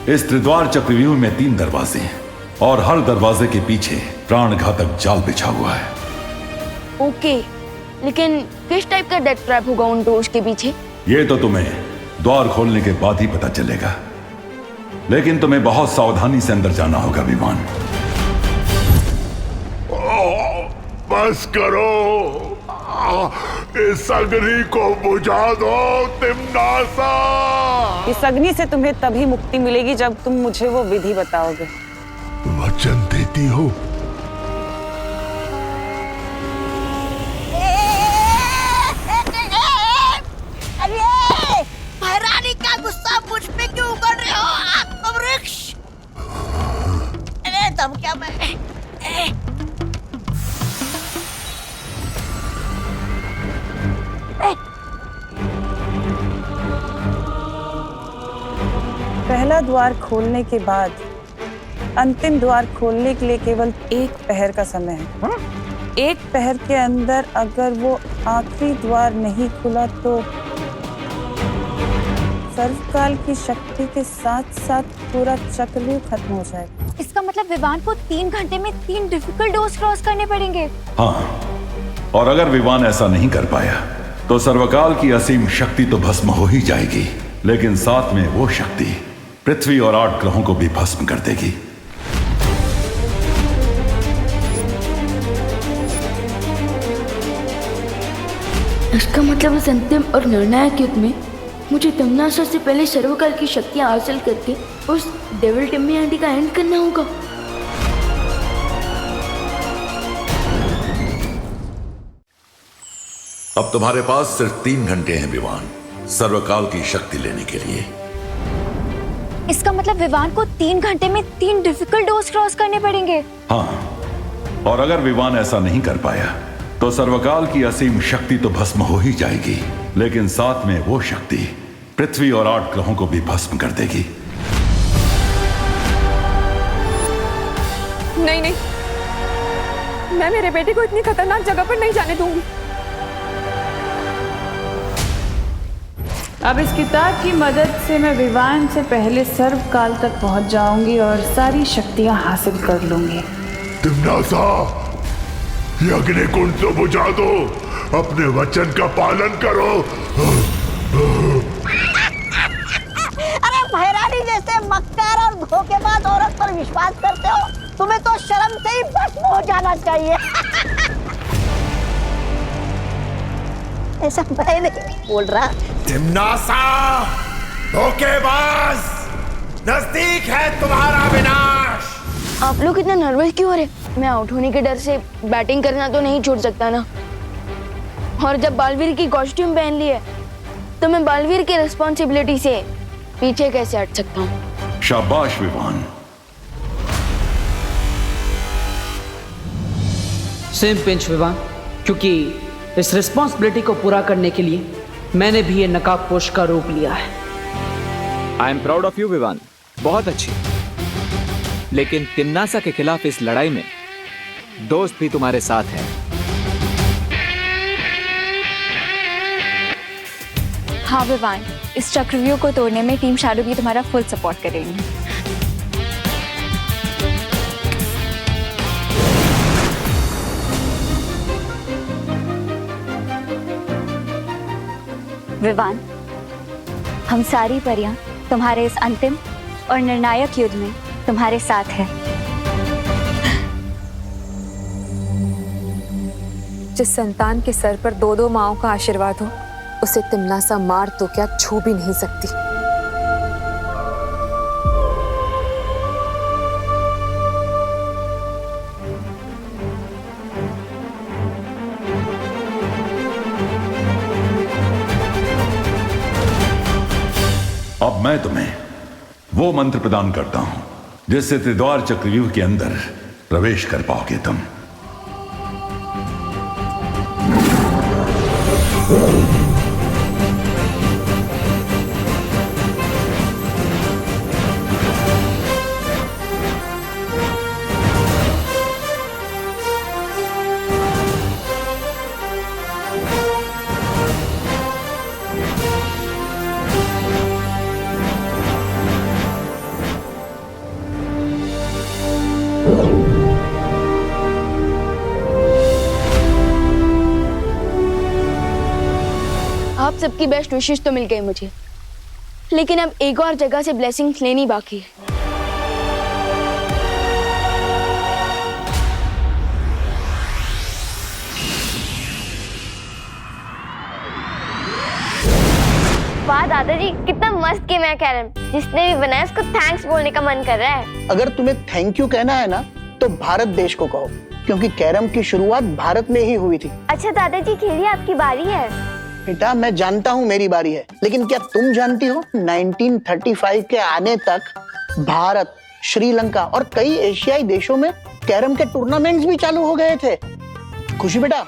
इस त्रिद्वार चक्रव्यूह में 3 दरवाजे हैं और हर दरवाजे के पीछे प्राणघातक जाल बिछा हुआ है। ओके, लेकिन किस टाइप का डेथ ट्रैप होगा उन डोर्स के पीछे? ये तो तुम्हें द्वार खोलने के बाद ही पता चलेगा, लेकिन तुम्हें बहुत सावधानी से अंदर जाना होगा विमान। बस करो, इस अग्नि को बुझा दो तिम्नासा। इस अग्नि से तुम्हें तभी मुक्ति मिलेगी जब तुम मुझे वो विधि बताओगे। वचन देती हो? अरे महारानी का गुस्सा मुझ पे क्यों कर रहे हो आत्मवृक्ष? अरे तुम क्या मैं पहला द्वार खोलने के बाद अंतिम द्वार खोलने के लिए केवल 1 पहर का समय है। 1 पहर के अंदर अगर वो आखिरी द्वार नहीं खुला तो सर्वकाल की शक्ति के साथ साथ पूरा चक्रव्यूह खत्म हो जाएगा। इसका मतलब विवान को 3 घंटे में 3 डिफिकल्ट डोर्स क्रॉस करने पड़ेंगे। हाँ, और अगर विवान ऐसा नहीं कर पाया तो सर्वकाल की असीम शक्ति तो भस्म हो ही जाएगी, लेकिन साथ में वो शक्ति पृथ्वी और 8 ग्रहों को भी भस्म कर देगी। इसका मतलब इस अंतिम और निर्णायक युद्ध में मुझे तमनासा से पहले सर्वकाल की शक्तियां हासिल करके उस डेविल टिम्मी आंटी का एंड करना होगा। अब तुम्हारे पास सिर्फ 3 घंटे हैं विवान, सर्वकाल की शक्ति लेने के लिए। इसका मतलब विवान को 3 घंटे में 3 डिफिकल्ट डोर्स क्रॉस करने पड़ेंगे। हाँ, और अगर विवान ऐसा नहीं कर पाया तो सर्वकाल की असीम शक्ति तो भस्म हो ही जाएगी, लेकिन साथ में वो शक्ति पृथ्वी और 8 ग्रहों को भी भस्म कर देगी। नहीं नहीं, मैं मेरे बेटे को इतनी खतरनाक जगह पर नहीं जाने दूंगी। अब इस किताब की मदद से मैं विवान से पहले सर्वकाल तक पहुंच जाऊंगी और सारी शक्तियां हासिल कर लूंगी। तिम्नासा, ये अग्निकुंड तो बुझा दो, अपने वचन का पालन करो। अरे महारानी जैसे मक्कार और धोखेबाज औरत पर विश्वास करते हो, तुम्हें तो शर्म से ही भस्म हो जाना चाहिए। ऐसा मैं नहीं बोल रहा। तिम्नासा, धोखेबाज, नजदीक है तुम्हारा विनाश। आप लोग इतना नर्वस क्यों हो रहे? मैं आउट होने के डर से बैटिंग करना तो नहीं छोड़ सकता ना। और जब बालवीर की कॉस्ट्यूम पहन ली है तो मैं बालवीर की रिस्पॉन्सिबिलिटी से पीछे कैसे हट सकता हूँ? शाबाश विवान। सेम पिंच विवान, क्योंकि इस रिस्पॉन्सिबिलिटी को पूरा करने के लिए मैंने भी ये नकाबपोश का रूप लिया है। I am proud of you Vivaan, बहुत अच्छी। लेकिन तिम्नासा के खिलाफ इस लड़ाई में दोस्त भी तुम्हारे साथ है। हाँ विवान, इस चक्रव्यूह को तोड़ने में टीम शैडो भी तुम्हारा फुल सपोर्ट करेंगे। विवान, हम सारी परियां तुम्हारे इस अंतिम और निर्णायक युद्ध में तुम्हारे साथ है। जिस संतान के सर पर 2-2 माओं का आशीर्वाद हो, उसे तिम्नासा मार तो क्या छू भी नहीं सकती। मैं तुम्हें वो मंत्र प्रदान करता हूं जिससे त्रिद्वार चक्रव्यूह के अंदर प्रवेश कर पाओगे तुम। आप सबकी बेस्ट विशेष तो मिल गई मुझे, लेकिन अब एक और जगह से ब्लेसिंग्स लेनी बाकी है। वाह दादाजी, कितना मस्त गेम है कैरम। जिसने भी बनाया उसको थैंक्स बोलने का मन कर रहा है। अगर तुम्हें थैंक यू कहना है ना तो भारत देश को कहो, क्योंकि कैरम की शुरुआत भारत में ही हुई थी। अच्छा दादाजी, खेलिए, आपकी बारी है। बेटा मैं जानता हूँ मेरी बारी है, लेकिन क्या तुम जानती हो 1935 के आने तक भारत, श्रीलंका और कई एशियाई देशों में कैरम के टूर्नामेंट्स भी चालू हो गए थे। खुशी बेटा,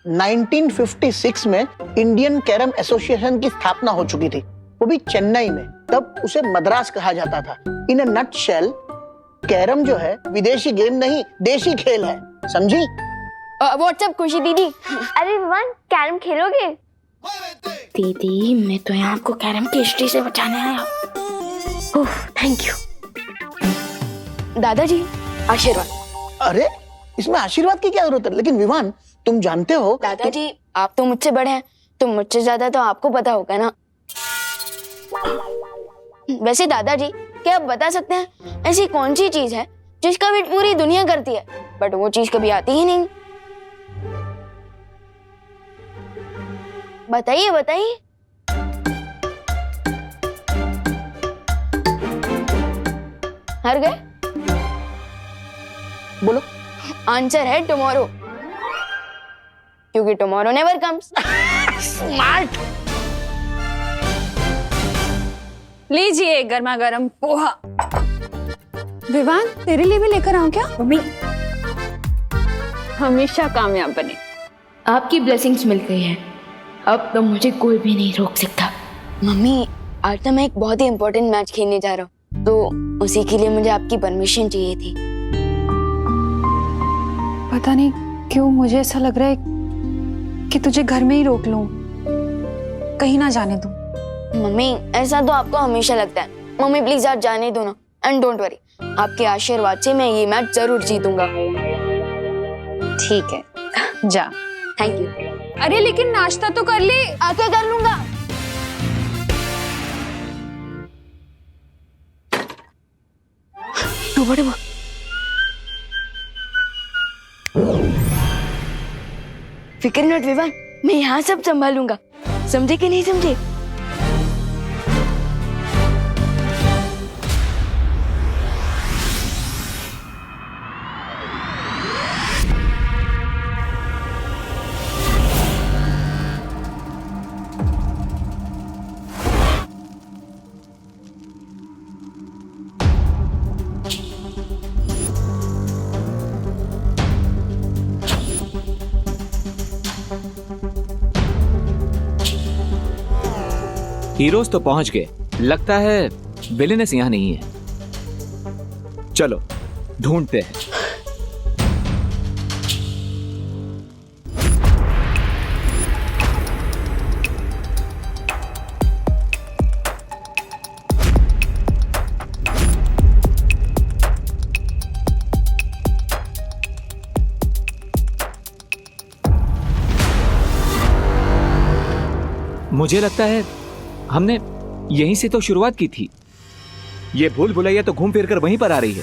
1956 में इंडियन कैरम एसोसिएशन की स्थापना हो चुकी थी, वो भी चेन्नई में। तब उसे मद्रास कहा जाता था। इन अ नटशेल, कैरम जो है विदेशी गेम नहीं, देशी खेल है, समझी? व्हाट्सएप खुशी दीदी। अरे विवान, कैरम खेलोगे? दीदी मैं तो यहाँ आपको कैरम की हिस्ट्री से बचाने आया। थैंक यू दादाजी, आशीर्वाद। अरे इसमें आशीर्वाद की क्या जरूरत है? लेकिन विवान तुम जानते हो दादाजी, आप तो मुझसे बड़े हैं, तो मुझसे ज्यादा तो आपको पता होगा ना। वैसे दादाजी, क्या आप बता सकते हैं ऐसी कौन सी चीज है जिसका वेट पूरी दुनिया करती है बट वो चीज कभी आती ही नहीं? बताइए बताइए। हार गए? बोलो। आंसर है टुमारो, क्योंकि टुमारो नेवर कम्स। स्मार्ट। लीजिए गर्मा गर्म पोहा। विवान, तेरे लिए भी लेकर आऊं क्या? मम्मी, हमेशा कामयाब बने। आपकी ब्लेसिंग्स मिल गई है, अब तो मुझे कोई भी नहीं रोक सकता। मम्मी, आज तो मैं एक बहुत ही इम्पोर्टेंट मैच खेलने जा रहा हूँ, तो उसी के लिए मुझे आपकी परमिशन चाहिए थी। पता नहीं क्यों मुझे ऐसा लग रहा है कि तुझे घर में ही रोक लूं, कहीं ना जाने दूं। मम्मी, ऐसा तो आपको हमेशा लगता है। मम्मी प्लीज आज जाने दो ना, एंड डोंट वरी, आपके आशीर्वाद से मैं ये मैच जरूर जीतूंगा। ठीक है, जा। Thank you. अरे लेकिन नाश्ता तो कर ले। आके कर लूंगा। फिक्र नॉट विवान, मैं यहाँ सब संभालूंगा, समझे कि नहीं समझे? हीरोज तो पहुंच गए, लगता है विलेनेस यहां नहीं है। चलो ढूंढते हैं। मुझे लगता है हमने यहीं से तो शुरुआत की थी। ये भूल भुलैया तो घूम फिर कर वहीं पर आ रही है।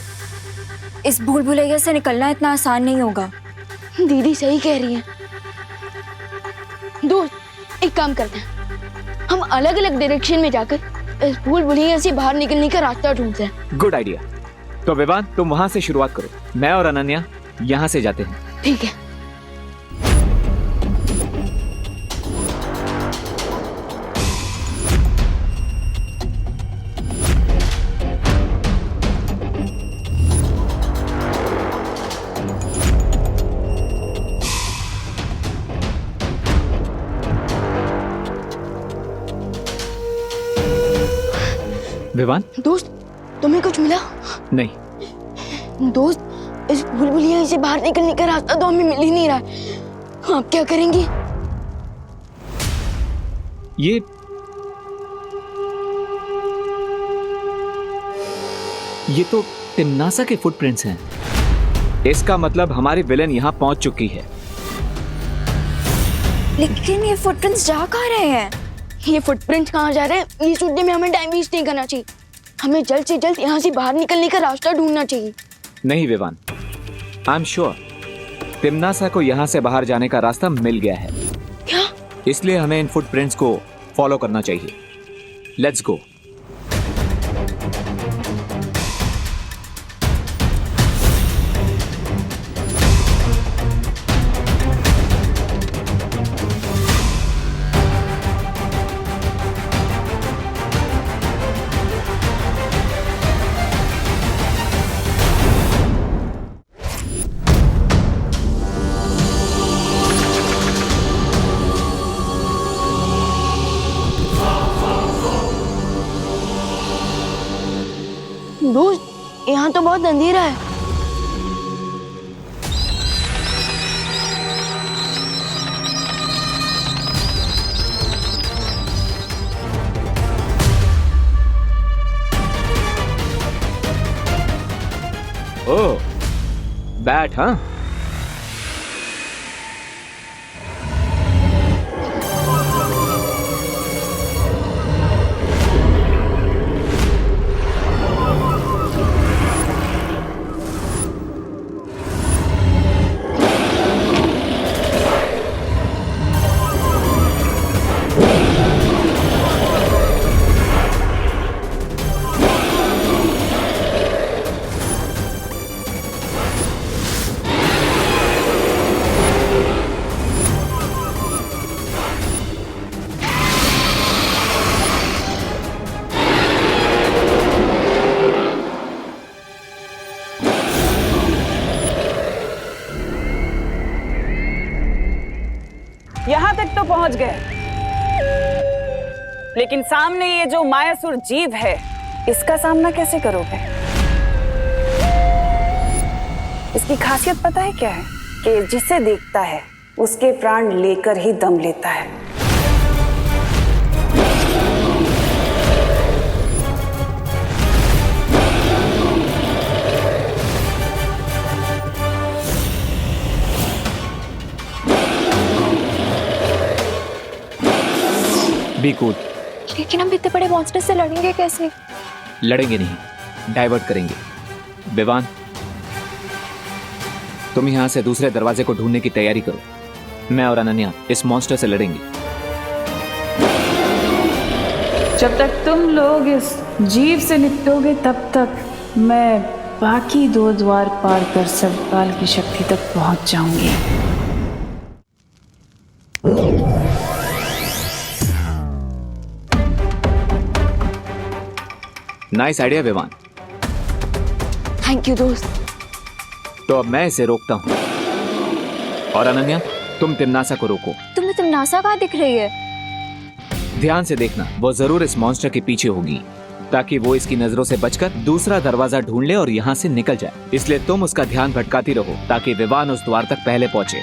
इस भूल भुलैया से निकलना इतना आसान नहीं होगा। दीदी सही कह रही है। दोस्त, एक काम करते हैं, हम अलग अलग डायरेक्शन में जाकर इस भूल भुलैया से बाहर निकलने का रास्ता ढूंढते हैं। Good idea. तो विवान, तुम वहां से शुरुआत करो, मैं और अनन्या यहां से जाते हैं। ठीक है। विवान दोस्त तुम्हें कुछ मिला? नहीं दोस्त इस भूलभुलैया से बाहर निकलने का रास्ता तो हमें मिल ही नहीं रहा है। आप क्या करेंगे? ये तो तिम्नासा के फुटप्रिंट्स हैं। इसका मतलब हमारी विलेन यहाँ पहुंच चुकी है। लेकिन ये फुटप्रिंट्स जा कहाँ रहे हैं? ये फुटप्रिंट्स कहाँ जा रहे हैं? ये चुनने में हमें टाइम वेस्ट नहीं करना चाहिए। हमें जल्द से जल्द यहाँ से बाहर निकलने का रास्ता ढूंढना चाहिए। नहीं विवान, आई एम श्योर तिम्नासा को यहाँ से बाहर जाने का रास्ता मिल गया है। क्या? इसलिए हमें इन फुटप्रिंट्स को फॉलो करना चाहिए। Let's go. दोस्त यहाँ तो बहुत अंधेरा है। ओह, बैट हाँ? यहाँ तक तो पहुंच गए, लेकिन सामने ये जो मायासुर जीव है, इसका सामना कैसे करोगे? इसकी खासियत पता है क्या है? कि जिसे देखता है उसके प्राण लेकर ही दम लेता है। Be cool. लेकिन हम इतने बड़े मॉन्स्टर से लड़ेंगे कैसे? लड़ेंगे नहीं, डाइवर्ट करेंगे। विवान, तुम यहाँ से दूसरे दरवाजे को ढूंढने की तैयारी करो। मैं और अनन्या इस मॉन्स्टर से लड़ेंगे। जब तक तुम लोग इस जीव से निपटोगे तब तक मैं बाकी 2 द्वार पार कर सर्वकाल की शक्ति तक पहुंच जाऊंगी। Nice idea Vivaan. Thank you दोस्त। तो अब मैं इसे रोकता हूँ, और अनन्या तुम तिम्नासा को रोको। तुम्हें तिम्नासा कहाँ दिख रही है? ध्यान से देखना, वो जरूर इस मॉन्स्टर के पीछे होगी, ताकि वो इसकी नजरों से बचकर दूसरा दरवाजा ढूंढ ले और यहाँ से निकल जाए। इसलिए तुम उसका ध्यान भटकाती रहो ताकि विवान उस द्वार तक पहले पहुंचे।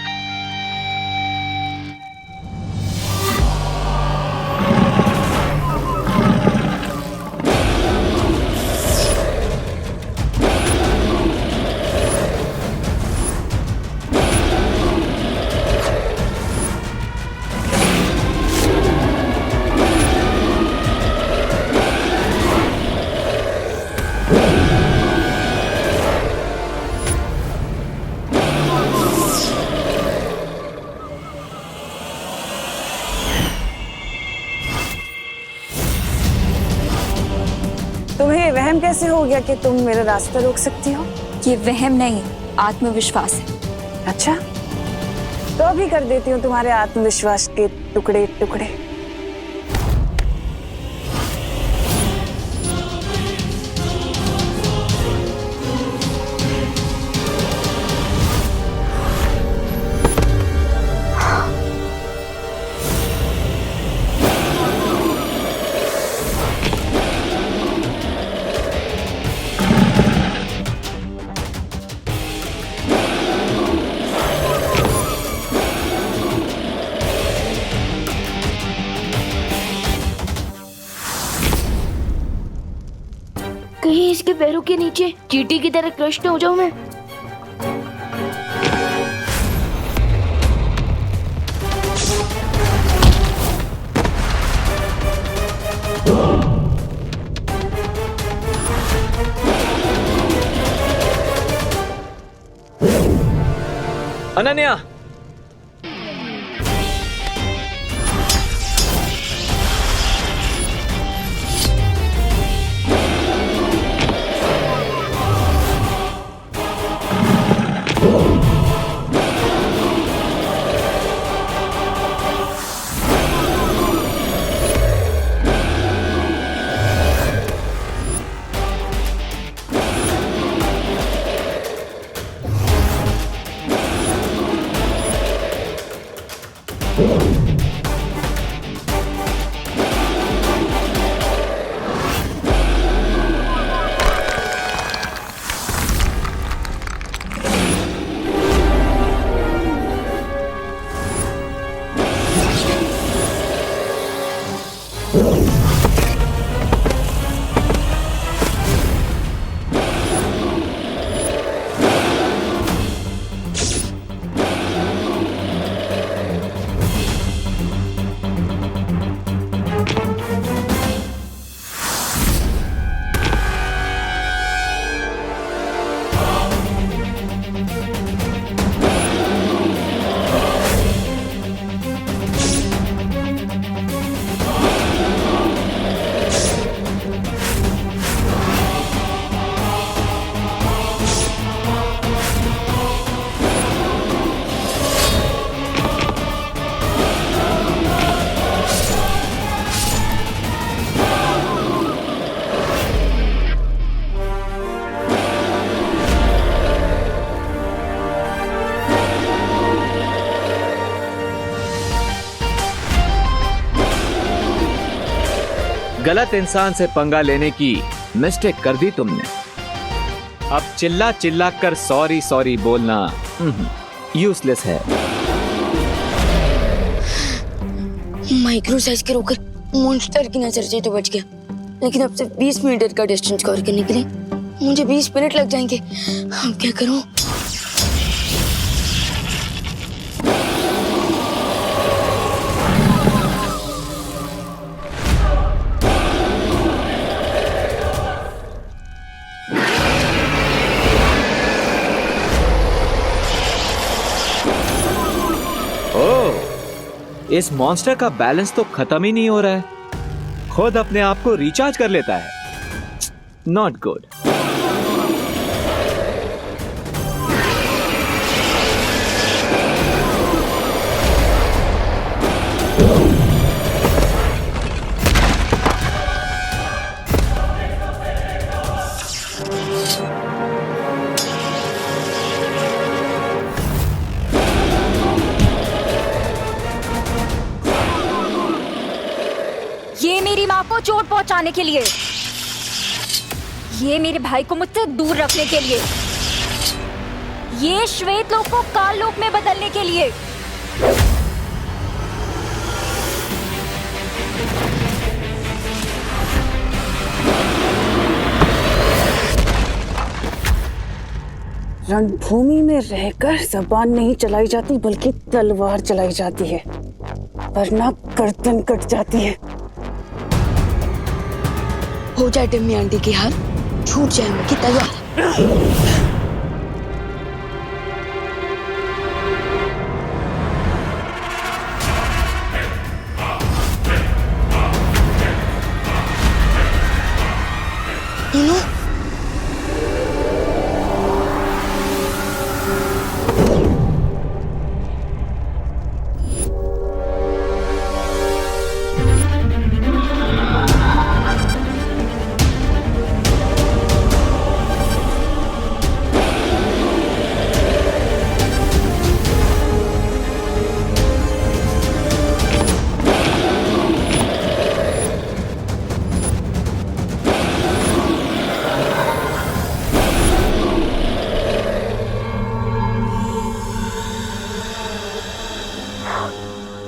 तुम्हें वहम कैसे हो गया कि तुम मेरा रास्ता रोक सकती हो? ये वहम नहीं, आत्मविश्वास है। अच्छा, तो अभी कर देती हूँ तुम्हारे आत्मविश्वास के टुकड़े टुकड़े। पैरों के नीचे चींटी की तरह क्रश हो जाऊं मैं? अनन्या, गलत इंसान से पंगा लेने की मिस्टेक कर दी तुमने। अब चिल्ला चिल्ला कर सॉरी सॉरी बोलना यूजलेस है। माइक्रो साइज के रोकर मॉन्स्टर की नजर से तो बच गया, लेकिन अब सिर्फ 20 मीटर का डिस्टेंस कवर करने के लिए मुझे 20 मिनट लग जाएंगे। अब क्या करूं? इस मॉन्स्टर का बैलेंस तो खत्म ही नहीं हो रहा है, खुद अपने आप को रिचार्ज कर लेता है। Not good. ये मेरी माँ को चोट पहुंचाने के लिए, ये मेरे भाई को मुझसे दूर रखने के लिए, ये श्वेत लोक को काल लोक में बदलने के लिए। रणभूमि में रहकर जबान नहीं चलाई जाती बल्कि तलवार चलाई जाती है, वरना गर्दन कट जाती है। हो जाए टिम्मी आंटी की हार, छूट जाए उनकी तलवार।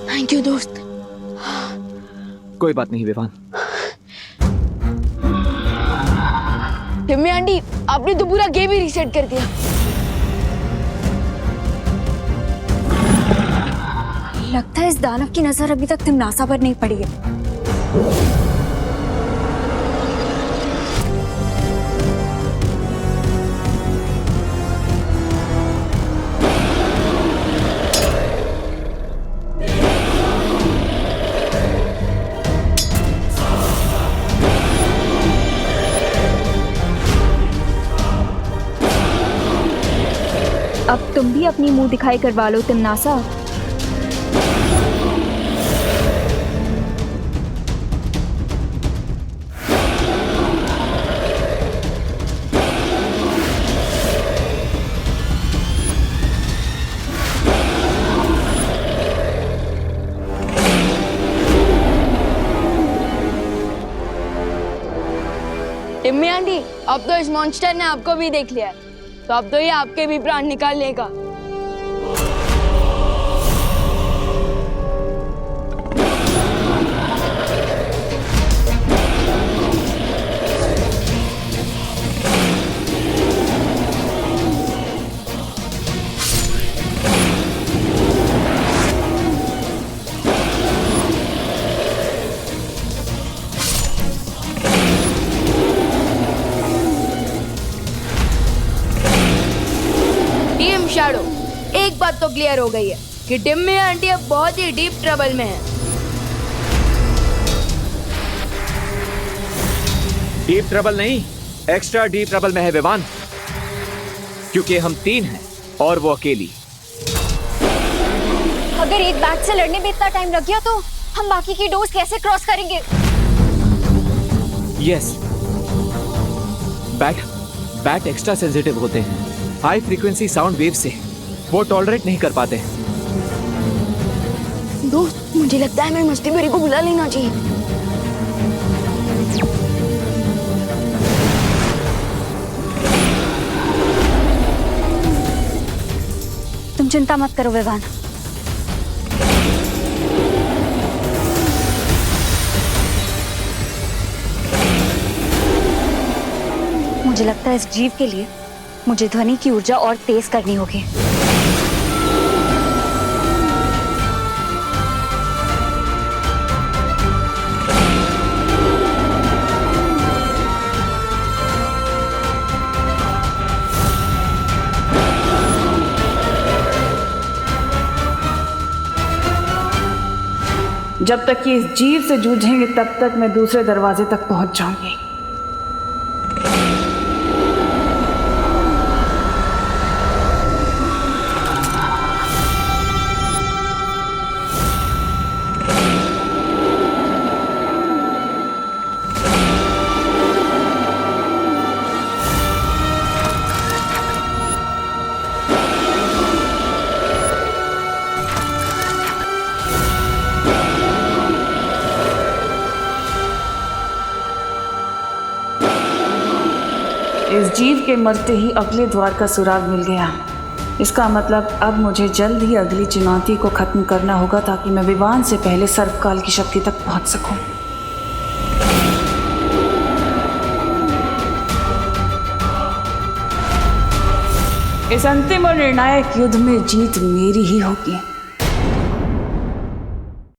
थैंक यू दोस्त। कोई बात नहीं विवान। टिम्मी आंटी, आपने तो पूरा गेम ही रीसेट कर दिया। लगता है इस दानव की नजर अभी तक तिमनासा पर नहीं पड़ी है। अब तुम भी अपनी मुंह दिखाई करवा लो तिमनासा। टिम्मी आंटी, अब तो इस मॉन्स्टर ने आपको भी देख लिया है, तो अब तो ये आपके भी प्राण निकाल लेगा। शैडो, एक बात तो क्लियर हो गई है कि टिम्मी आंटी अब बहुत ही डीप ट्रबल में है। डीप ट्रबल नहीं, एक्स्ट्रा डीप ट्रबल में है विवान, क्योंकि हम 3 हैं और वो अकेली। अगर एक बैट से लड़ने में इतना टाइम लग गया तो हम बाकी की डोज कैसे क्रॉस करेंगे? यस, बैट एक्स्ट्रा सेंसिटिव होते हैं। हाई फ्रीक्वेंसी साउंड वेव से वो टॉलरेट नहीं कर पाते। दोस्त, मुझे लगता है हमें मस्ती भरी को बुला लेना चाहिए। तुम चिंता मत करो विवान, मुझे लगता है इस जीव के लिए मुझे ध्वनि की ऊर्जा और तेज करनी होगी। जब तक ये इस जीव से जूझेंगे तब तक मैं दूसरे दरवाजे तक पहुंच जाऊंगी। इस जीव के मरते ही अगले द्वार का सुराग मिल गया। इसका मतलब अब मुझे जल्द ही अगली चुनौती को खत्म करना होगा ताकि मैं विवान से पहले सर्वकाल की शक्ति तक पहुंच सकूं। इस अंतिम और निर्णायक युद्ध में जीत मेरी ही होगी।